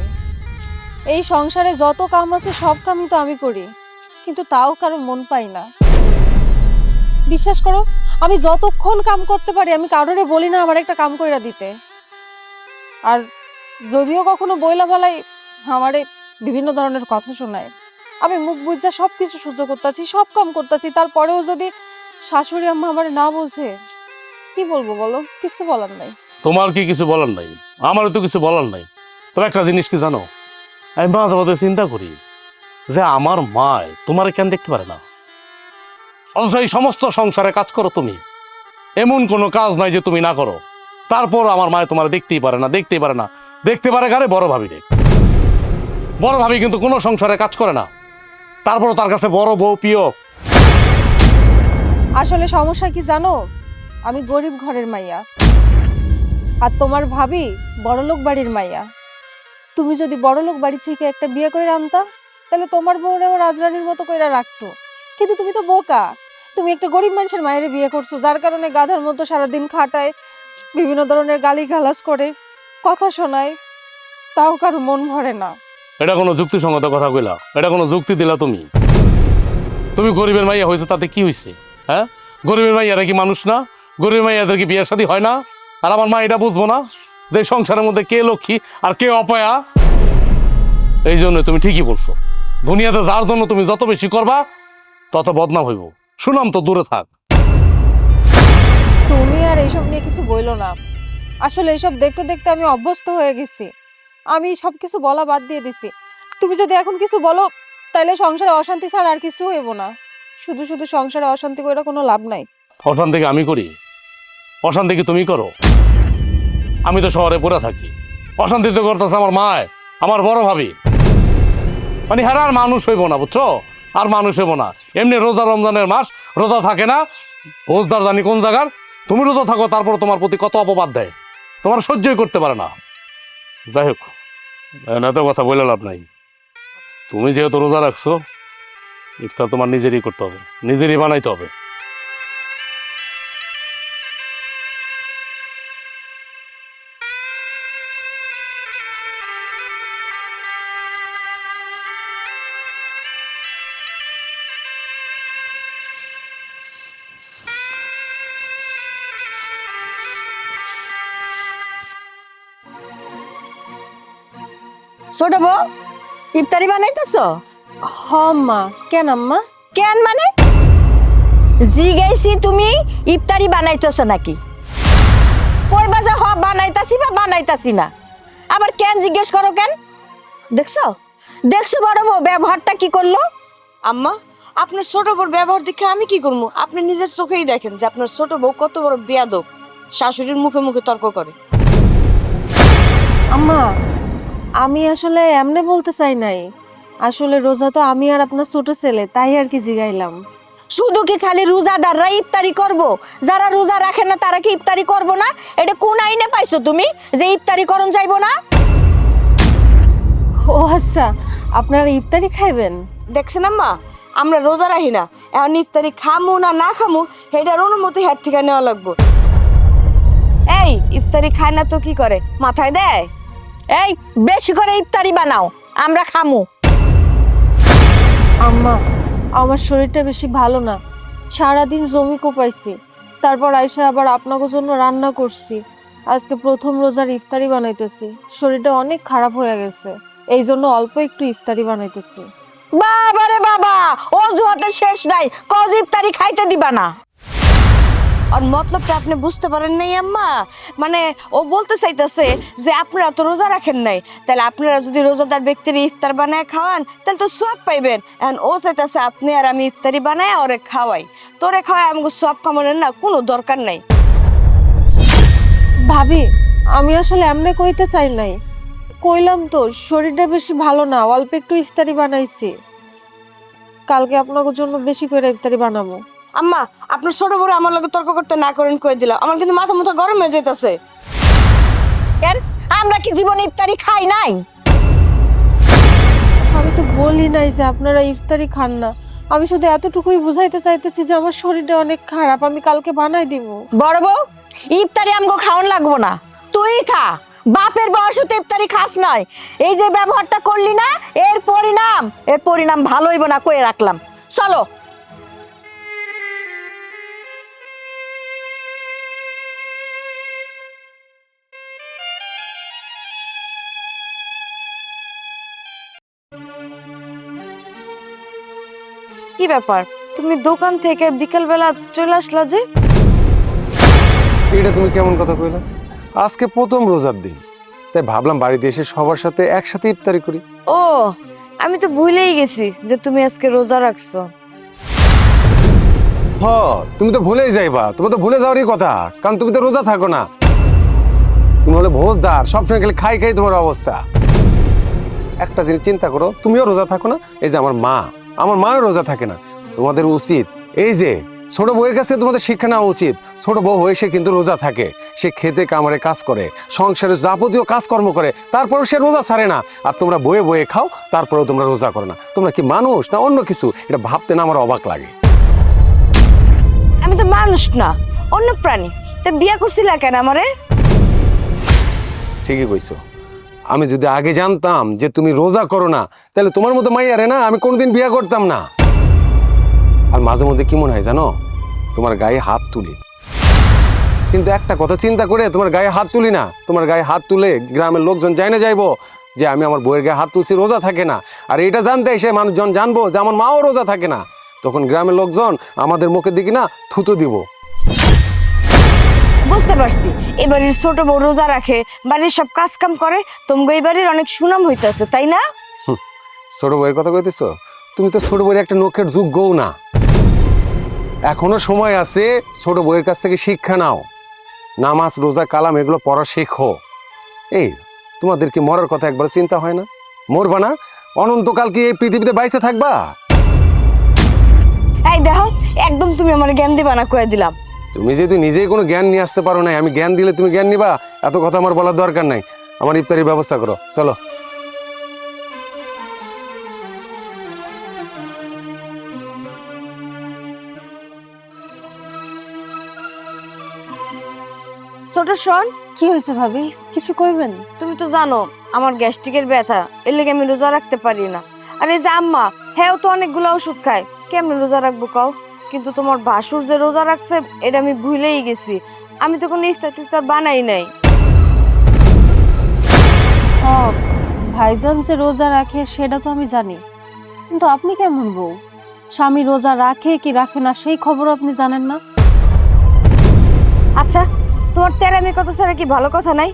এই সংসারে যত কাম আছে সব কামই তো আমি করি, কিন্তু তাও কারো মন পাই না। বিশ্বাস করো, আমি যতক্ষণ কাম করতে পারি আমি কারোরে বলি না আমার একটা কাম কইরা দিতে। আর যদিও কখনো বইলা বলাই আমারে বিভিন্ন ধরনের কথা শোনায়, আমি মুখ বুঝা সব কিছু সহ্য করতেছি, সব কাম করতেছি, তারপরেও যদি শাশুড়ি আম্মা আমারে না বোঝে, কি বলবো বলো? কিছু বলার নাই।
তোমার কি কিছু বলার নাই? আমারও তো কিছু বলার নাই। তবে একটা জিনিস কি জানো, আমি মাঝে মাঝে চিন্তা করি যে আমার মা তোমার কেন দেখতে পারে না, অথচ এই সমস্ত সংসারে কাজ করো তুমি, এমন কোনো কাজ নাই যে তুমি না করো, তারপর আমার মা তোমার দেখতেই পারে না, দেখতেই পারে না। দেখতে পারে কারে? বড় ভাবি রে। বড় ভাবি কিন্তু কোনো সংসারে কাজ করে না, তারপরও তার কাছে বড় বউ প্রিয়।
আসলে সমস্যা কি জানো, আমি গরিব ঘরের মাইয়া, আর তোমার ভাবি বড়লোক বাড়ির মাইয়া। তুমি যদি বড়লোক বাড়ি থেকে একটা বিয়ে করে আনতা, তাহলে তোমার বউরেও রাজরানীর মতো কইরা রাখতো। কিন্তু তুমি তো বোকা, তুমি একটা গরিব মানুষের মায়ের বিয়ে করছো, যার কারণে গাধার মতো সারাদিন খাটায়, বিভিন্ন ধরনের গালিগালাজ করে, কথা শোনায়, তাও কারো মন ভরে না।
এটা কোনো যুক্তিসঙ্গত কথা কইলা? এটা কোনো যুক্তি দিলা তুমি? তুমি গরিবের মাইয়া হয়েছে তাতে কি হয়েছে? হ্যাঁ, গরিবের মাইয়ারা কি মানুষ না? গরিবের মাইয়াদের কি বিয়ের শাদী হয় না? আর আমার মা এটা বুঝবো না যে সংসারের মধ্যে কে লক্ষ্মী আর কে অপয়া? এই জন্য তুমি ঠিকই বলছো, দুনিয়াতে যার জন্য তুমি যত বেশি করবা তত বদনাম হইব, সুনাম তো দূরে থাক।
তুমি আর এইসব নিয়ে কিছু বইলো না। আসলে এইসব দেখতে দেখতে আমি অভ্যস্ত হয়ে গেছি, আমি সব কিছু বলা বাদ দিয়ে দিছি। তুমি যদি এখন কিছু বলো, তাইলে সংসারে অশান্তি ছাড়া আর কিছু হইব না। শুধু শুধু সংসারে অশান্তি করে কোনো লাভ নাই।
অশান্তি কি আমি করি? অশান্তি কি তুমি করো? আমি তো শহরে পড়ে থাকি, অশান্তি তো করতেছে আমার মায়, আমার বড় ভাবি। মানে হ্যাঁ, আর মানুষ হইব না, বুঝছো? আর মানুষ হইব না। এমনি রোজা, রমজানের মাস, রোজা থাকে না, রোজদার জানি কোন জায়গার। তুমি রোজা থাকো, তারপর তোমার প্রতি কত অপবাদ দেয়, তোমার সহ্যই করতে পারে না। যাই হোক, এত কথা বলে লাভ নাই। তুমি যেহেতু রোজা রাখছো, ইফতার তোমার নিজেরই করতে হবে, নিজেরই বানাইতে হবে।
ছোট বউ, ইফতারি বানাইতেছো?
হ মা। কেন আম্মা?
কেন মানে? জিগাইছি তুমি ইফতারি বানাইতেছো নাকি? কই বাজে হ বানাইতাছি বা বানাইতাছি না, আবার কেন জিজ্ঞেস করো কেন? দেখছো দেখছো বড় বউ ব্যবহারটা কি করলো?
আম্মা, আপনার ছোট বউর ব্যবহার দেখে আমি কি করবো? আপনি নিজের চোখেই দেখেন যে আপনার ছোট বউ কত বড় বেয়াদব, শাশুড়ির মুখে মুখে তর্ক করে।
আম্মা, আমি আসলে এমনি বলতে চাই নাই। আসলে রোজা তো আমি আর আপনার ছোট ছেলে, তাই আর কি জিগাইলাম।
শুধু কি খালি রোজাদাররা ইফতারি করব, যারা রোজা রাখে না তারা কি ইফতারি করব না? এটা কোন আইনে পাইছো তুমি যে ইফতারি করন যাইবো না?
ও আচ্ছা, আপনারা ইফতারি খাইবেন?
দেখছেন আম্মা, আমরা রোজা রাখি না, এখন ইফতারি খামু না না খামু সেটার অনুমতি হাত থেকে নেওয়া লাগবো। এই ইফতারি খায় না তো কি করে, মাথায় দেয়?
এই বেশি করে ইফতারি বানাও, আমরা খামু।
আম্মা, আমার শরীরটা বেশি ভালো না, সারাদিন জমি কোপাইছি, তারপর আইসা আবার আপনাদের জন্য রান্না করছি। আজকে প্রথম রোজার ইফতারি বানাইতেছি, শরীরটা অনেক খারাপ হয়ে গেছে, এই জন্য অল্প একটু ইফতারি বানাইতেছি।
বাবা রে বাবা, অজুহাতে শেষ নাই, কজ ইফতারি খাইতে দিবা না?
আর মতলবটা আপনি বুঝতে পারেন নাই আম্মা? মানে ও বলতে চাইতেছে যে আপনারা তো রোজা রাখেন নাই, তাহলে আপনারা যদি রোজাদার ব্যক্তির ইফতার বানায় খাওয়ান তাহলে তো সওয়াব পাইবেন। এখন ও চাইতেছে আপনি আর আমি ইফতারি বানায় ওরে খাওয়াই, তোরে খাওয়াই আমাকে সওয়াব কামানোর না কোনো দরকার নাই।
ভাবি, আমি আসলে এমনি কইতে চাই নাই, কইলাম তো শরীরটা বেশি ভালো না, অল্প একটু ইফতারি বানাইছি, কালকে আপনাদের জন্য বেশি করে ইফতারি বানাবো।
আম্মা, আপনার ছোট বড় আমার লগে তর্ক করতে না করেন কয়ে দিলাম, আমার কিন্তু মাথা মুথা গরম হয়ে যাইতেছে।
কেন আমরা কি জীবনে ইফতারি খাই নাই?
আমি তো বলি নাই যে আপনারা ইফতারি খান না, আমি শুধু এতটুকুই বুঝাইতে চাইতেছি যে আমার শরীরটা অনেক খারাপ, আমি কালকে বানাই দিব।
বড় বউ, ইফতারি আমগো খাওয়ান লাগবো না, তুই খা। বাপের বয়সে তো ইফতারি খাস নয়। এই যে ব্যবহারটা করলি না, এর পরিণাম ভালো হইব না, কয়ে রাখলাম। চলো।
কি ব্যাপার, তুমি দোকান থেকে বিকেলবেলা চলে আসলা যে?
এটা তুমি কেমন কথা কইলা? আজকে প্রথম রোজার দিন, তাই ভাবলাম বাড়িতে এসে সবার সাথে একসাথে ইফতারি করি।
ও, আমি তো ভুলেই গেছি যে তুমি আজকে রোজা রাখছো।
হ, তুমি তো ভুলেই যাইবা, তোমার তো ভুলে যাওয়ারই কথা, কারণ তুমি তো রোজা থাকো না। তুমি হলে ভোজদার, সবসময় খালি খাই খাই তোমার অবস্থা। একটা জিনিস চিন্তা করো, তুমিও রোজা থাকো না, এই যে আমার মাও রোজা থাকে না। তোমাদের উচিত এই যে ছোট বউয়ের কাছে তোমাদের শিক্ষা নেওয়া উচিত। ছোট বউ হয়ে সে কিন্তু রোজা থাকে, সে খেতে কামারে কাজ করে, সংসারে যাবতীয় কাজকর্ম করে, তারপরেও সে রোজা ছাড়ে না। আর তোমরা বয়ে বয়ে খাও, তারপরেও তোমরা রোজা করো না। তোমরা কি মানুষ না অন্য কিছু? এটা ভাবতে না আমার অবাক লাগে।
আমি তো মানুষ না, অন্য প্রাণী। তা বিয়া করছিলা কেন আমারে?
ঠিকই কইছো। আমি যদি আগে জানতাম যে তুমি রোজা করো না, তাহলে তোমার মতো মাইয়ারে না আমি কোনোদিন বিয়ে করতাম না। আর মাঝে মধ্যে কি মনে হয় জানো, তোমার গায়ে হাত তুলি, কিন্তু একটা কথা চিন্তা করে তোমার গায়ে হাত তুলি না। তোমার গায়ে হাত তুলে গ্রামের লোকজন যাই না যাইবো যে আমি আমার বউয়ের গায়ে হাত তুলছি, রোজা থাকে না। আর এটা জানতে এসে মানুষজন জানবো যে আমার মাও রোজা থাকে না, তখন গ্রামের লোকজন আমাদের মুখের দিকে না থুতু দিব।
বুঝতে পারছি, এবারের ছোট বউ রোজা রাখে, বাড়ির সব কাজ কাম করে, তোমাকে এই বাড়ির অনেক সুনাম হইতাছে, তাই না?
ছোট বউয়ের কথা কইতেছো? তুমি তো ছোট বউয়ের একটা নখের যোগ্যও না। এখনো সময় আছে, ছোট বউয়ের কাছ থেকে শিক্ষা নাও, নামাজ রোজা কালাম এগুলো পড়া শেখো। এই তোমাদের কি মরার কথা একবার চিন্তা হয় না? মরবা না? অনন্তকাল কি এই পৃথিবীতে বাইচে থাকবা?
এই দেখো, একদম তুমি আমার জ্ঞান দিবা না, কয়ে দিলাম।
তুমি যেহেতু নিজেই কোনো জ্ঞান নিয়ে আসতে পারো না, আমি জ্ঞান দিলে তুমি জ্ঞান নিবা, এত কথা আমার বলার দরকার নাই। আমার ইফতারির ব্যবস্থা করো, চলো।
ছোট শোন,
কি হয়েছে ভাবি, কিছু কইবেন?
তুমি তো জানো আমার গ্যাস্ট্রিকের ব্যথা, এর লেগে আমি রোজা রাখতে পারি না। আর এই যে আম্মা, হ্যাঁ তো অনেকগুলো ওষুধ খায়, কেমন রোজা রাখবো কাও? কিন্তু তোমার ভাসুর যে রোজা রাখছে এটা আমি ভুলেই গেছি। আমি তো কোনো ইফতার টিফতার বানাই নাই।
ভাইজান যে রোজা রাখে সেটা তো আমি জানি, কিন্তু আপনি কেমন বউ? স্বামী রোজা রাখে কি রাখে না সেই খবর আপনি জানেন না?
আচ্ছা, তোমার তেরামি কথা ছাড়া কি ভালো কথা নাই?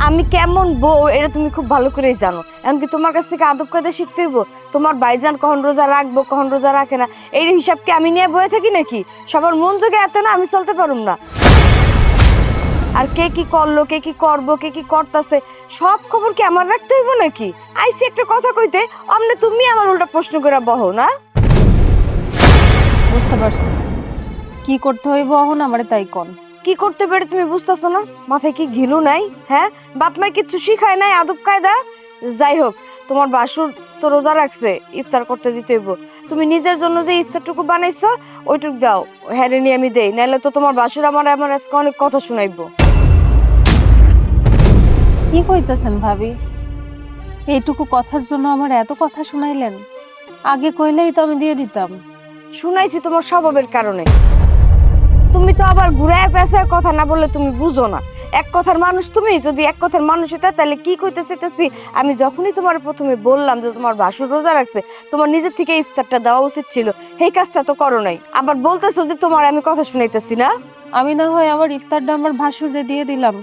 আমি কেমন বউ এটা তুমি খুব ভালো করেই জানো। এমনকি তোমার কাছ থেকে আদব কায়দা শিখতে হইব। তোমার ভাইজান কখন রোজা রাখবো কখন রোজা রাখে না, এই হিসাব কি আমি নিয়ে বয়ে থাকি নাকি? সবার মন যোগে এত না আমি চলতে পারুম না। আর কে কি করলো, কে কি করবো, কে কি করতেছে, সব খবর কি আমার রাখতে হইব নাকি? আইসি একটা কথা কইতে, অমনে তুমি আমার উল্টা প্রশ্ন করে বহো না।
বুঝতে পারছি, কি করতে হইব এখন আমারে তাই কোন।
কি করতে পেরে তুমি বুঝতেছো না? মাথায় কি ঘিলু নাই? হ্যাঁ, বাপ মাই কিচ্ছু শিখায় নাই আদব কায়দা? যাই হোক, তোমার বাসুর তো রোজা রাখছে, ইফতার করতে দিতে হইব। তুমি নিজের জন্য যে ইফতারটুকু বানাইছো ওইটুক দাও, হ্যাঁ নিয়ে আমি দেই, নাহলে তো তোমার বাসুর আমার আজকে অনেক কথা শুনাইবো।
কি কইতেছেন ভাবি? এইটুকু কথার জন্য আমার এত কথা শুনাইলেন? আগে কইলেই তো আমি দিয়ে দিতাম।
শুনাইছি তোমার স্বভাবের কারণে। তুমি তো আবার ঘুরায় পেঁচায় কথা না বললে তুমি বুঝো না। এক কথার মানুষ তুমি, যদি এক কথার মানুষ হইতা তাহলে কি কইতে চাইতেছি? আমি যখনই তোমার প্রথমে বললাম যে তোমার ভাসুর রোজা রাখছে, তোমার নিজের থেকে ইফতারটা দেওয়া উচিত ছিল, এই কাজটা তো করো নাই। আবার বলতেছো যে তোমার আমি কথা শুনাইতেছি না।
আমি না হয় আমার ইফতারটা আমার ভাসুরে দিয়ে দিলাম,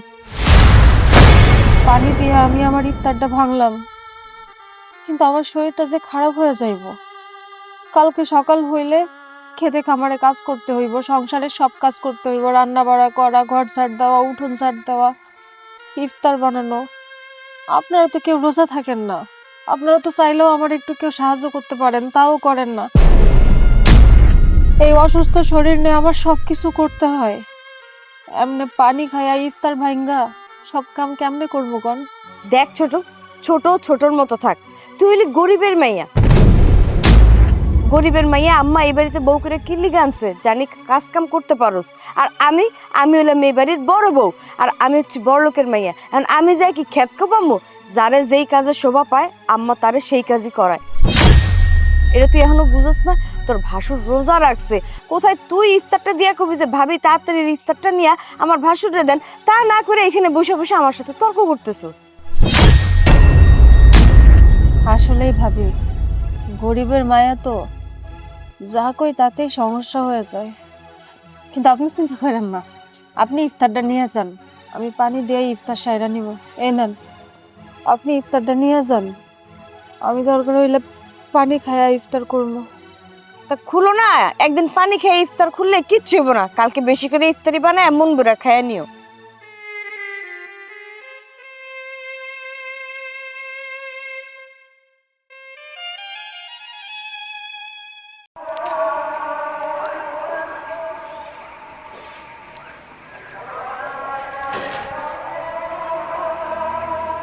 পানি দিয়ে আমি আমার ইফতারটা ভাঙলাম, কিন্তু আমার শরীরটা যে খারাপ হয়ে যাইব। কালকে সকাল হইলে খেতে খামারে কাজ করতে হইব, সংসারের সব কাজ করতে হইব, রান্না বাড়া করা, ঘর ঝাড় দেওয়া, উঠোন ঝাড় দেওয়া, ইফতার বানানো। আপনারা তো কেউ রোজা থাকেন না, আপনারা তো চাইলেও আমার একটু কেউ সাহায্য করতে পারেন, তাও করেন না। এই অসুস্থ শরীর নিয়ে আমার সব কিছু করতে হয়, এমনি পানি খাইয়া ইফতার ভাঙ্গা সব কাম কেমনে করবো কন?
দেখ ছোট, ছোট ছোটর মতো থাক, তুই হলি গরিবের মাইয়া। গরিবের মাইয়া আম্মা এই বাড়িতে বউ করে কিল্লি গানছে জানি কাজ কাম করতে পারোস। আর আমি হলাম এই বাড়ির বড় বউ, আর আমি হচ্ছি বড় লোকের মাইয়া। এখন আমি যাই কি খেত পাবো? যারে যেই কাজে শোভা পায় আম্মা তারে সেই কাজই করায়। এটা তুই এখনো বুঝোস না? তোর ভাসুর রোজা রাখছে, কোথায় তুই ইফতারটা দিয়া কবি যে ভাবি তাড়াতাড়ি ইফতারটা নিয়ে আমার ভাসুরে দেন, তা না করে এখানে বসে বসে আমার সাথে তর্ক করতেছিস।
আসলেই ভাবি, গরিবের মায়া তো যা কই তাতেই সমস্যা হয়ে যায়। কিন্তু আপনি চিন্তা করেন না, আপনি ইফতারটা নিয়ে যান, আমি পানি দিয়ে ইফতার সাইরা নিব। এই নেন, আপনি ইফতারটা নিয়ে যান, আমি দরকার হইলে পানি খায়া ইফতার করবো।
তা খুলো না, একদিন পানি খেয়ে ইফতার খুললে কিচ্ছু হবো না, কালকে বেশি করে ইফতারি বানায় মন ভরে খাইয়া নিও।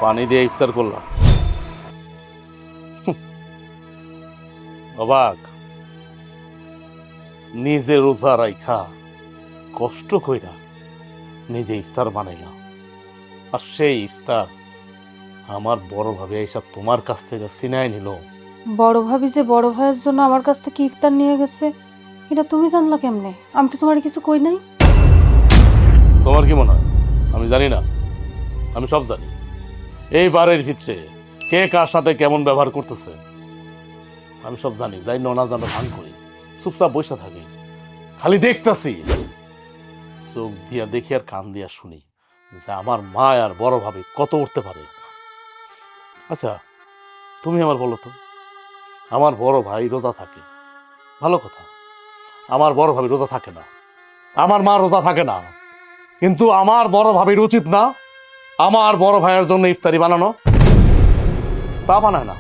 পানি দিয়ে ইফতার করলাম। অবাক, নিজে রোজা রাইখা কষ্ট কইরা নিজে ইফতার বানাইলাম, আর সেই ইফতার আমার বড় ভাবে এইসব তোমার কাছ থেকে ছিনাই নিল।
বড় ভাবি যে বড় ভাইয়ের জন্য আমার কাছ থেকে ইফতার নিয়ে গেছে, এটা তুমি জানলা কেমনে? আমি তো তোমার কিছু কই নাই।
তোমার কি মনে হয় আমি জানি না? আমি সব জানি। এই বারের ভিতরে কে কার সাথে কেমন ব্যবহার করতেছে আমি সব জানি। যাই না জানো ভান করি, চুপচাপ বসে থাকি, খালি দেখতেছি, চোখ দিয়া দেখি আর কান দিয়া শুনি যে আমার মা আর বড় ভাবে কত উঠতে পারে। আচ্ছা তুমি আমার বলো তো, আমার বড় ভাই রোজা থাকে, ভালো কথা, আমার বড় ভাবি রোজা থাকে না, আমার মা রোজা থাকে না, কিন্তু আমার বড় ভাবির উচিত না আমার বড় ভাইয়ের জন্য ইফতারি বানানো? তা বানায় না।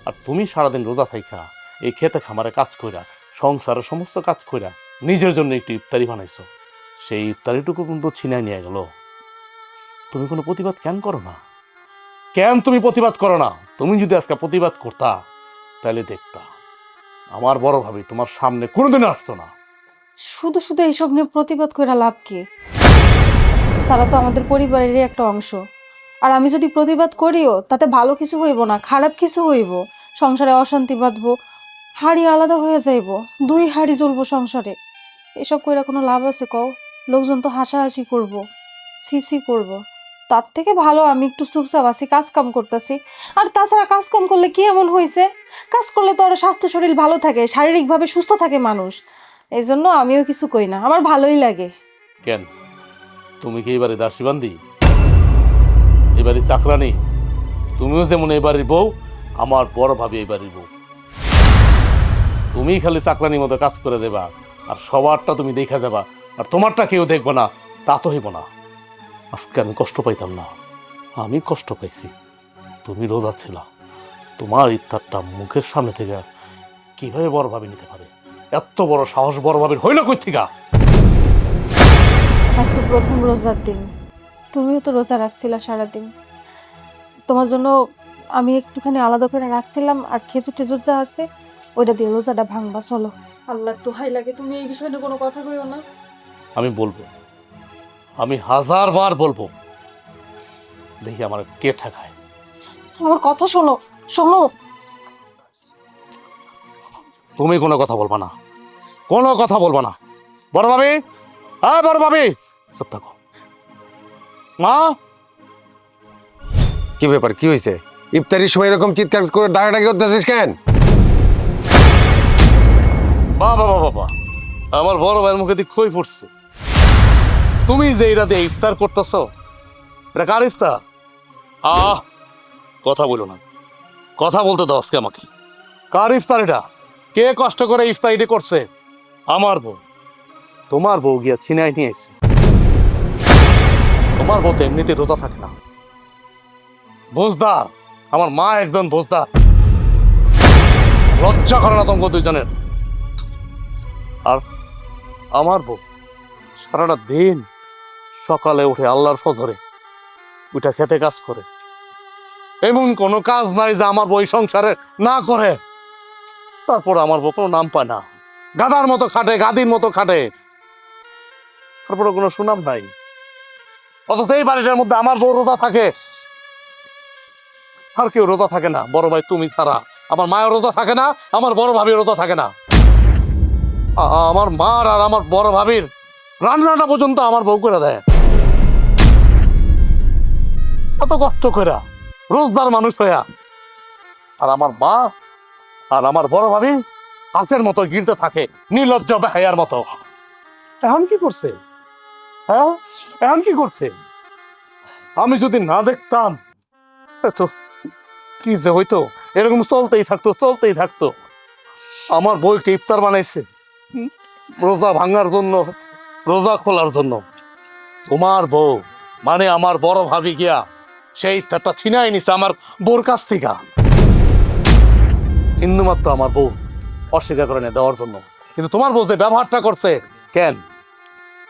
আর তুমি সারাদিন রোজা থাইকা এই খেতে খামারে কাজ কইরা, সংসারের সমস্ত কাজ কইরা নিজের জন্য একটু ইফতারি বানাইছো, সেই ইফতারিটুকু কিন্তু ছিনাই নিয়ে গেল। তুমি কোনো প্রতিবাদ কেন করো না? কেন তুমি প্রতিবাদ করো না? তুমি যদি আজকে প্রতিবাদ করতা তাহলে দেখতা আমার বড় ভাবি তোমার সামনে কোনোদিন আসতো না।
শুধু শুধু এইসব নিয়ে প্রতিবাদ করে লাভ কি? তারা তো আমাদের পরিবারেরই একটা অংশ। আর আমি যদি প্রতিবাদ করিও তাতে ভালো কিছু হইব না, খারাপ কিছু হইব। সংসারে অশান্তি বাঁধবো, হাড়ি আলাদা হয়ে যাইব, দুই হাড়ি জ্বলবো সংসারে। এসব কইরা কোনো লাভ আছে কও? লোকজন তো হাসাহাসি করব, ছিছি করব। তার থেকে ভালো আমি একটু চুপচাপ আছি, কাজ কাম করতেছি। আর তাছাড়া কাজ কাম করলে কি এমন হয়েছে? কাজ করলে তো আরো স্বাস্থ্য শরীর ভালো থাকে, শারীরিকভাবে সুস্থ থাকে মানুষ। এই জন্য আমিও কিছু কই না, আমার ভালোই লাগে।
কেন তুমি কি এবারে দাসীবান্দি, এবারে চাকরানি? তুমিও যেমন এবারের বউ, আমার বড় ভাবি এবারের বউ। তুমি খালি চাকরানির মতো কাজ করে দেবা, আর সবারটা তুমি দেখা যাবা, আর তোমারটা কেউ দেখবো না, তা তো হইব না। আজকে আমি কষ্ট পাইতাম না, আমি কষ্ট পাইছি। তুমি রোজা ছিল, তোমার ইফতারটা মুখের সামনে থেকে কিভাবে বড় ভাবি নিতে পারে? এত বড় সাহস বড় ভাবির হইল কই থেকে?
আজকে প্রথম রোজার দিন, তুমিও তো রোজা রাখছিলা সারাদিন। তোমার জন্য আমি একটুখানি আলাদা করে রাখছিলাম, আর খেজুর টেজুর যা আছে ওইটা দিয়ে রোজাটা ভাঙবা। চলো, আল্লাহ দোহাই লাগে তুমি এই বিষয়ে কোনো কথা কইও না।
আমি বলবো, আমি 1000 বার বলবো, দেখি আমার কে ঠেকায়।
আমার কথা শোনো, শোনো।
তুমি কোনো কথা বলবা না, কোনো কথা বলবা না। বড় ভাবি, হ্যাঁ বড় ভাবি, চুপ থাকো। মা,
কি ব্যাপার, কি হয়েছে? ইফতারির সময় এরকম চিৎকার করে ডাকাডাকি করতেছিস কেন?
বাবা বাবা বাবা, আমার বড় ভাইয়ের মুখে দিয়ে খই পড়ছে। তুমি যে এটা দিয়ে ইফতার করতেছ, এটা কার ইফতার? কথা বলো না, কথা বলতে দাও আজকে আমাকে। কার ইফতার এটা? কে কষ্ট করে ইফতার এটা করছে? আমার বউ। তোমার বউ গিয়া ছিনাই নিয়ে এসছে। তোমার বউ তো এমনিতে রোজা থাকে না, বুঝদার। আমার মা একজন বুঝদার। লজ্জা করে না তোমাকে দুইজনের? আর আমার বউ সারাটা দিন সকালে উঠে আল্লাহর ফজরে ওইটা খেতে কাজ করে। এমন কোনো কাজ নাই যে আমার বউ সংসারে না করে। তারপর আমার বউ কোনো নাম পায় না, গাদার মতো খাটে, গাদির মতো খাটে, তারপরে কোনো সুনাম নাই। অথচ এই বাড়িটার মধ্যে আমার বউ রোজা থাকে, আর কেউ রোজা থাকে না বড় ভাই তুমি ছাড়া। আমার মায়ের রোজা থাকে না, আমার বড় ভাবির রোজা থাকে না। আমার মার আর আমার বড় ভাবির রান্নাটা পর্যন্ত আমার বউ করে দেয়। এত কষ্ট কইরা রোজগার মানুষ হইয়া, আর আমার মা আর আমার বড় ভাবি হাতের মতো গিলতে থাকে, নির্লজ্জ বেহায়ার মতো। এখন কি করছে? হ্যাঁ, এখন কি করছে? আমি যদি না দেখতাম তো কি যে হইতো, এরকম চলতেই থাকতো, চলতেই থাকতো। আমার বউকে ইফতার বানাইছে রোজা ভাঙার জন্য, রোজা খোলার জন্য। তোমার বউ মানে আমার বড় ভাবি গিয়া সেই ইফতারটা ছিনাই নিছে আমার বউর কাছ থেকে, হিন্দু মাত্র আমার বউ অস্বীকার করে দেওয়ার জন্য। কিন্তু তোমার বউ যে ব্যবহারটা করছে, কেন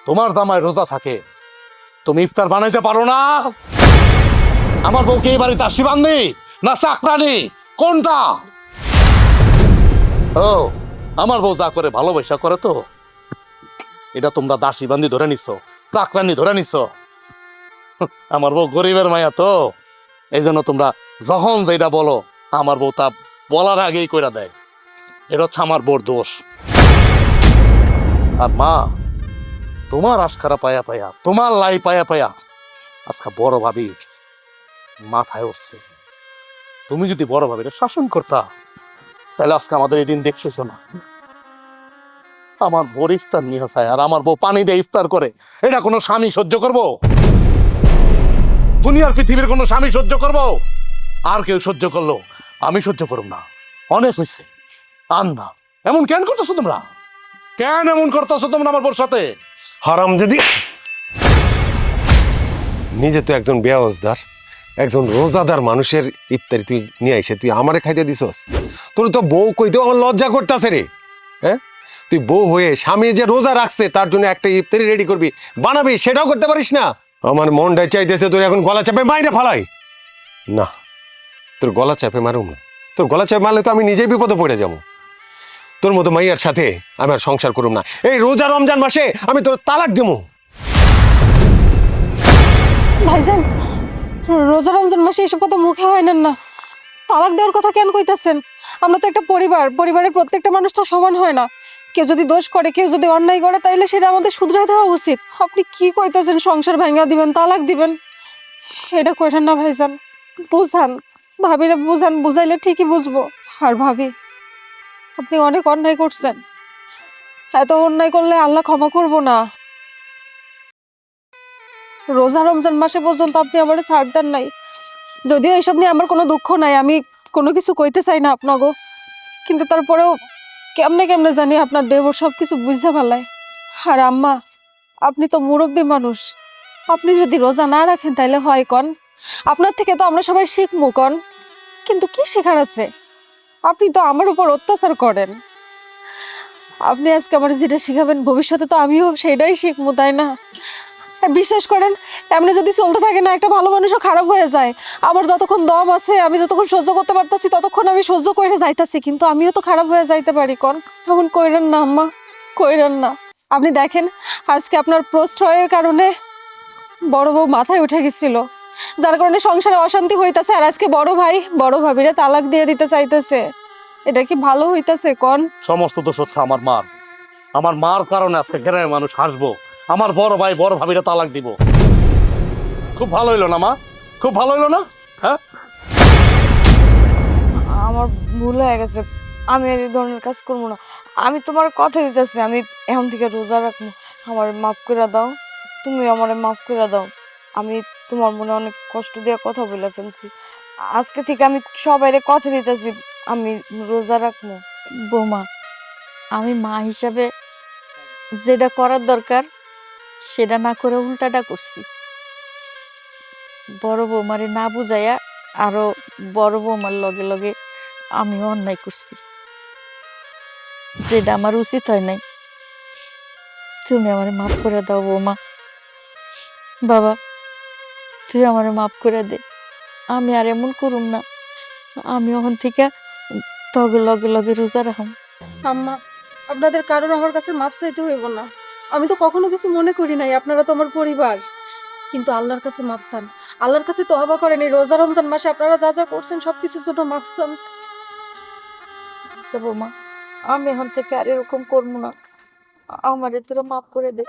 তোমার দামায় রোজা থাকে, তুমি ইফতার বানাইতে পারো না? আমার বউকে এই বাড়িতে আসিবান্দি না চাকরানি, কোনটা? ও, আমার বউ যা করে ভালোবাসা করে, তো এটা তোমরা দাসী বান্দি ধরে নিছো, চাকরানি ধরে নিছো। আমার বউ গরিবের মায়া তো, এই জন্য তোমরা যখন যেটা বলো আমার বউ তা বলার আগেই কইরা দেয়। এটা হচ্ছে আমার বউর দোষ। আর মা, তোমার আশকারা পায়া পায়া, তোমার লাই পায়া পায়া আজকে বড় ভাবি মাথায় উঠছে। তুমি যদি বড় ভাবির শাসন করতা, তাহলে আজকে আমাদের এই দিন দেখতেছো না। আমার বউ ইফতার নিয়ে চায় আর আমার বউ পানি দিয়ে ইফতার করে, এটা কোনো স্বামী সহ্য করবো? দুনিয়ার পৃথিবীর কোনো স্বামী সহ্য করবো? আর কেউ সহ্য করলো, আমি সহ্য করব না। অনেক হয়েছে। আন্দা এমন কেন করতেছো তোমরা? কেন এমন করতেছো তোমরা আমার বউর সাথে?
হারাম যদি নিজে তো একজন বেয়াজদার, একজন রোজাদার মানুষের ইফতারি তুই নিয়ে এসে তুই আমারে খাইতে দিছস। তোর তো বউ কইতেও আমার লজ্জা করতেছে রে। হ্যাঁ, তুই বউ হয়ে স্বামী যে রোজা রাখছে তার জন্য একটা ইফতারি রেডি করবি, বানাবি, সেটাও করতে পারিস না। আমার মনটাই চাইতেছে তোর এখন গলা চাপে মাইরে ফালাই। না, তোর গলা চাপে মারুম না। তোর গলা চাপে মারলে তো আমি নিজেই বিপদে পড়ে যাবো। তোর মতো মাইয়ার সাথে আমি আর সংসার করুম না। এই রোজা রমজান মাসে আমি তোর তালাক দেবো।
ভাইজান, রোজা রমজান মাসে এসব কথা মুখে হয় না। তালাক দেওয়ার কথা কেন কইতাছেন? আমরা তো একটা পরিবার, পরিবারের প্রত্যেকটা মানুষ তো সমান হয় না। কেউ যদি দোষ করে, কেউ যদি অন্যায় করে, তাইলে সেটা আমাদের শুধরাই দেওয়া উচিত। আপনি কি কইতাছেন সংসার ভাঙা দিবেন, তালাক দিবেন? এটা কইরেন না ভাইজান, বুঝান, ভাবিরে বুঝান, বুঝাইলে ঠিকই বুঝবো। আর ভাবি, আপনি অনেক অন্যায় করছেন। এত অন্যায় করলে আল্লাহ ক্ষমা করবো না। রোজা রমজান মাসে পর্যন্ত আপনি আমার ছাড় দেন নাই। যদিও এইসব নিয়ে আমার কোনো দুঃখ নাই, আমি কোনো কিছু কইতে চাই না আপনাগো, কিন্তু তারপরেও কেমনে কেমনে জানি আপনার দেবর সব কিছু বুঝতে পারলাই। আর আম্মা, আপনি তো মুরব্বী মানুষ, আপনি যদি রোজা না রাখেন তাইলে হয় কন? আপনার থেকে তো আমরা সবাই শিখবো কন, কিন্তু কি শেখার আছে? আপনি তো আমার উপর অত্যাচার করেন। আপনি আজকে আমার যেটা শিখাবেন ভবিষ্যতে তো আমিও সেটাই শিখবো, তাই না? বিশ্বাস করেন, এমনি যদি চলতে থাকে না, একটা ভালো মানুষও খারাপ হয়ে যায়। আমার যতক্ষণ দম আছে, আমি যতক্ষণ সহ্য করতে পারতাছি ততক্ষণ আমি সহ্য করে যাইতাছি, কিন্তু আমিও তো খারাপ হয়ে যাইতে পারি। কন এমন কইরেন না আম্মা, কইরেন না। আপনি দেখেন, আজকে আপনার প্রশ্রয়ের কারণে বড় বউ মাথায় উঠে গেছিল, যার কারণে সংসারে অশান্তি হইতাছে। আর আজকে বড় ভাই বড় ভাবিরে তালাক দিয়ে দিতে চাইতেছে। এটা কি ভালো হইতাছে কন?
সমস্ত দোষ হচ্ছে আমার মার। আমার মার কারণে আজকে গ্রামের মানুষ হাসবো, আমার বড় ভাই বড় ভাবিরা তালাক দিব। খুব ভালো হইলো না মা? খুব ভালো হইলো না? হ্যাঁ,
আমার ভুল হয়ে গেছে, আমি আর এই ধরনের কাজ করবো না। আমি তোমার কথা দিতেছি, আমি এখন থেকে রোজা রাখবো। আমার মাফ করে দাও, তুমি আমার মাফ করে দাও। আমি তোমার মনে অনেক কষ্ট দিয়ে কথা বলে ফেলছি। আজকে থেকে আমি সবাইরে কথা দিতেছি, আমি রোজা রাখবো।
বৌমা, আমি মা হিসাবে যেটা করার দরকার সেটা না করে উল্টাটা করছি। বড় বৌমারে না বুঝাইয়া আরো বড় বৌমার লগে লগে আমি অন্যায় করছি, যেটা আমার উচিত হয় নাই। তুমি আমারে মাফ করে দাও বৌমা। বাবা, তুই আমারে মাফ করে দে, আমি আর এমন করুম না। আমি ওখান থেকে তবে লগে লগে রোজা রাখুন।
আম্মা, আপনাদের কারোর আমার কাছে মাপ চাইতে হইব না। আমি তো কখনো কিছু মনে করি নাই, আপনারা তো আমার পরিবার। কিন্তু আল্লাহর কাছে মাপ চান, আল্লাহর কাছে তওবা করেন। এই রোজা রমজান মাসে আপনারা যা যা করছেন সবকিছুর জন্য মাপ চান।
আচ্ছা বৌমা, আমি এখন থেকে আর এরকম করবো না, আমার তোরা মাফ করে দে।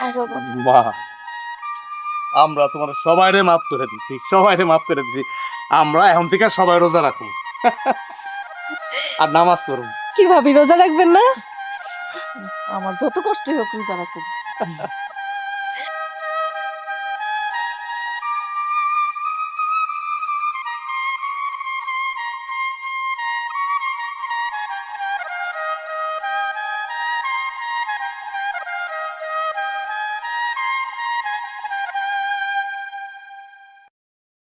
আবার
মা, আমরা তোমার সবাইরে মাফ করে দিছি, সবাইরে মাফ করে দিছি। আমরা এখন থেকে সবাই রোজা রাখুন আর নামাজ পড়ুন।
কি ভাবি, রোজা রাখবেন না?
আমার যত কষ্টই হোক রোজা রাখুন।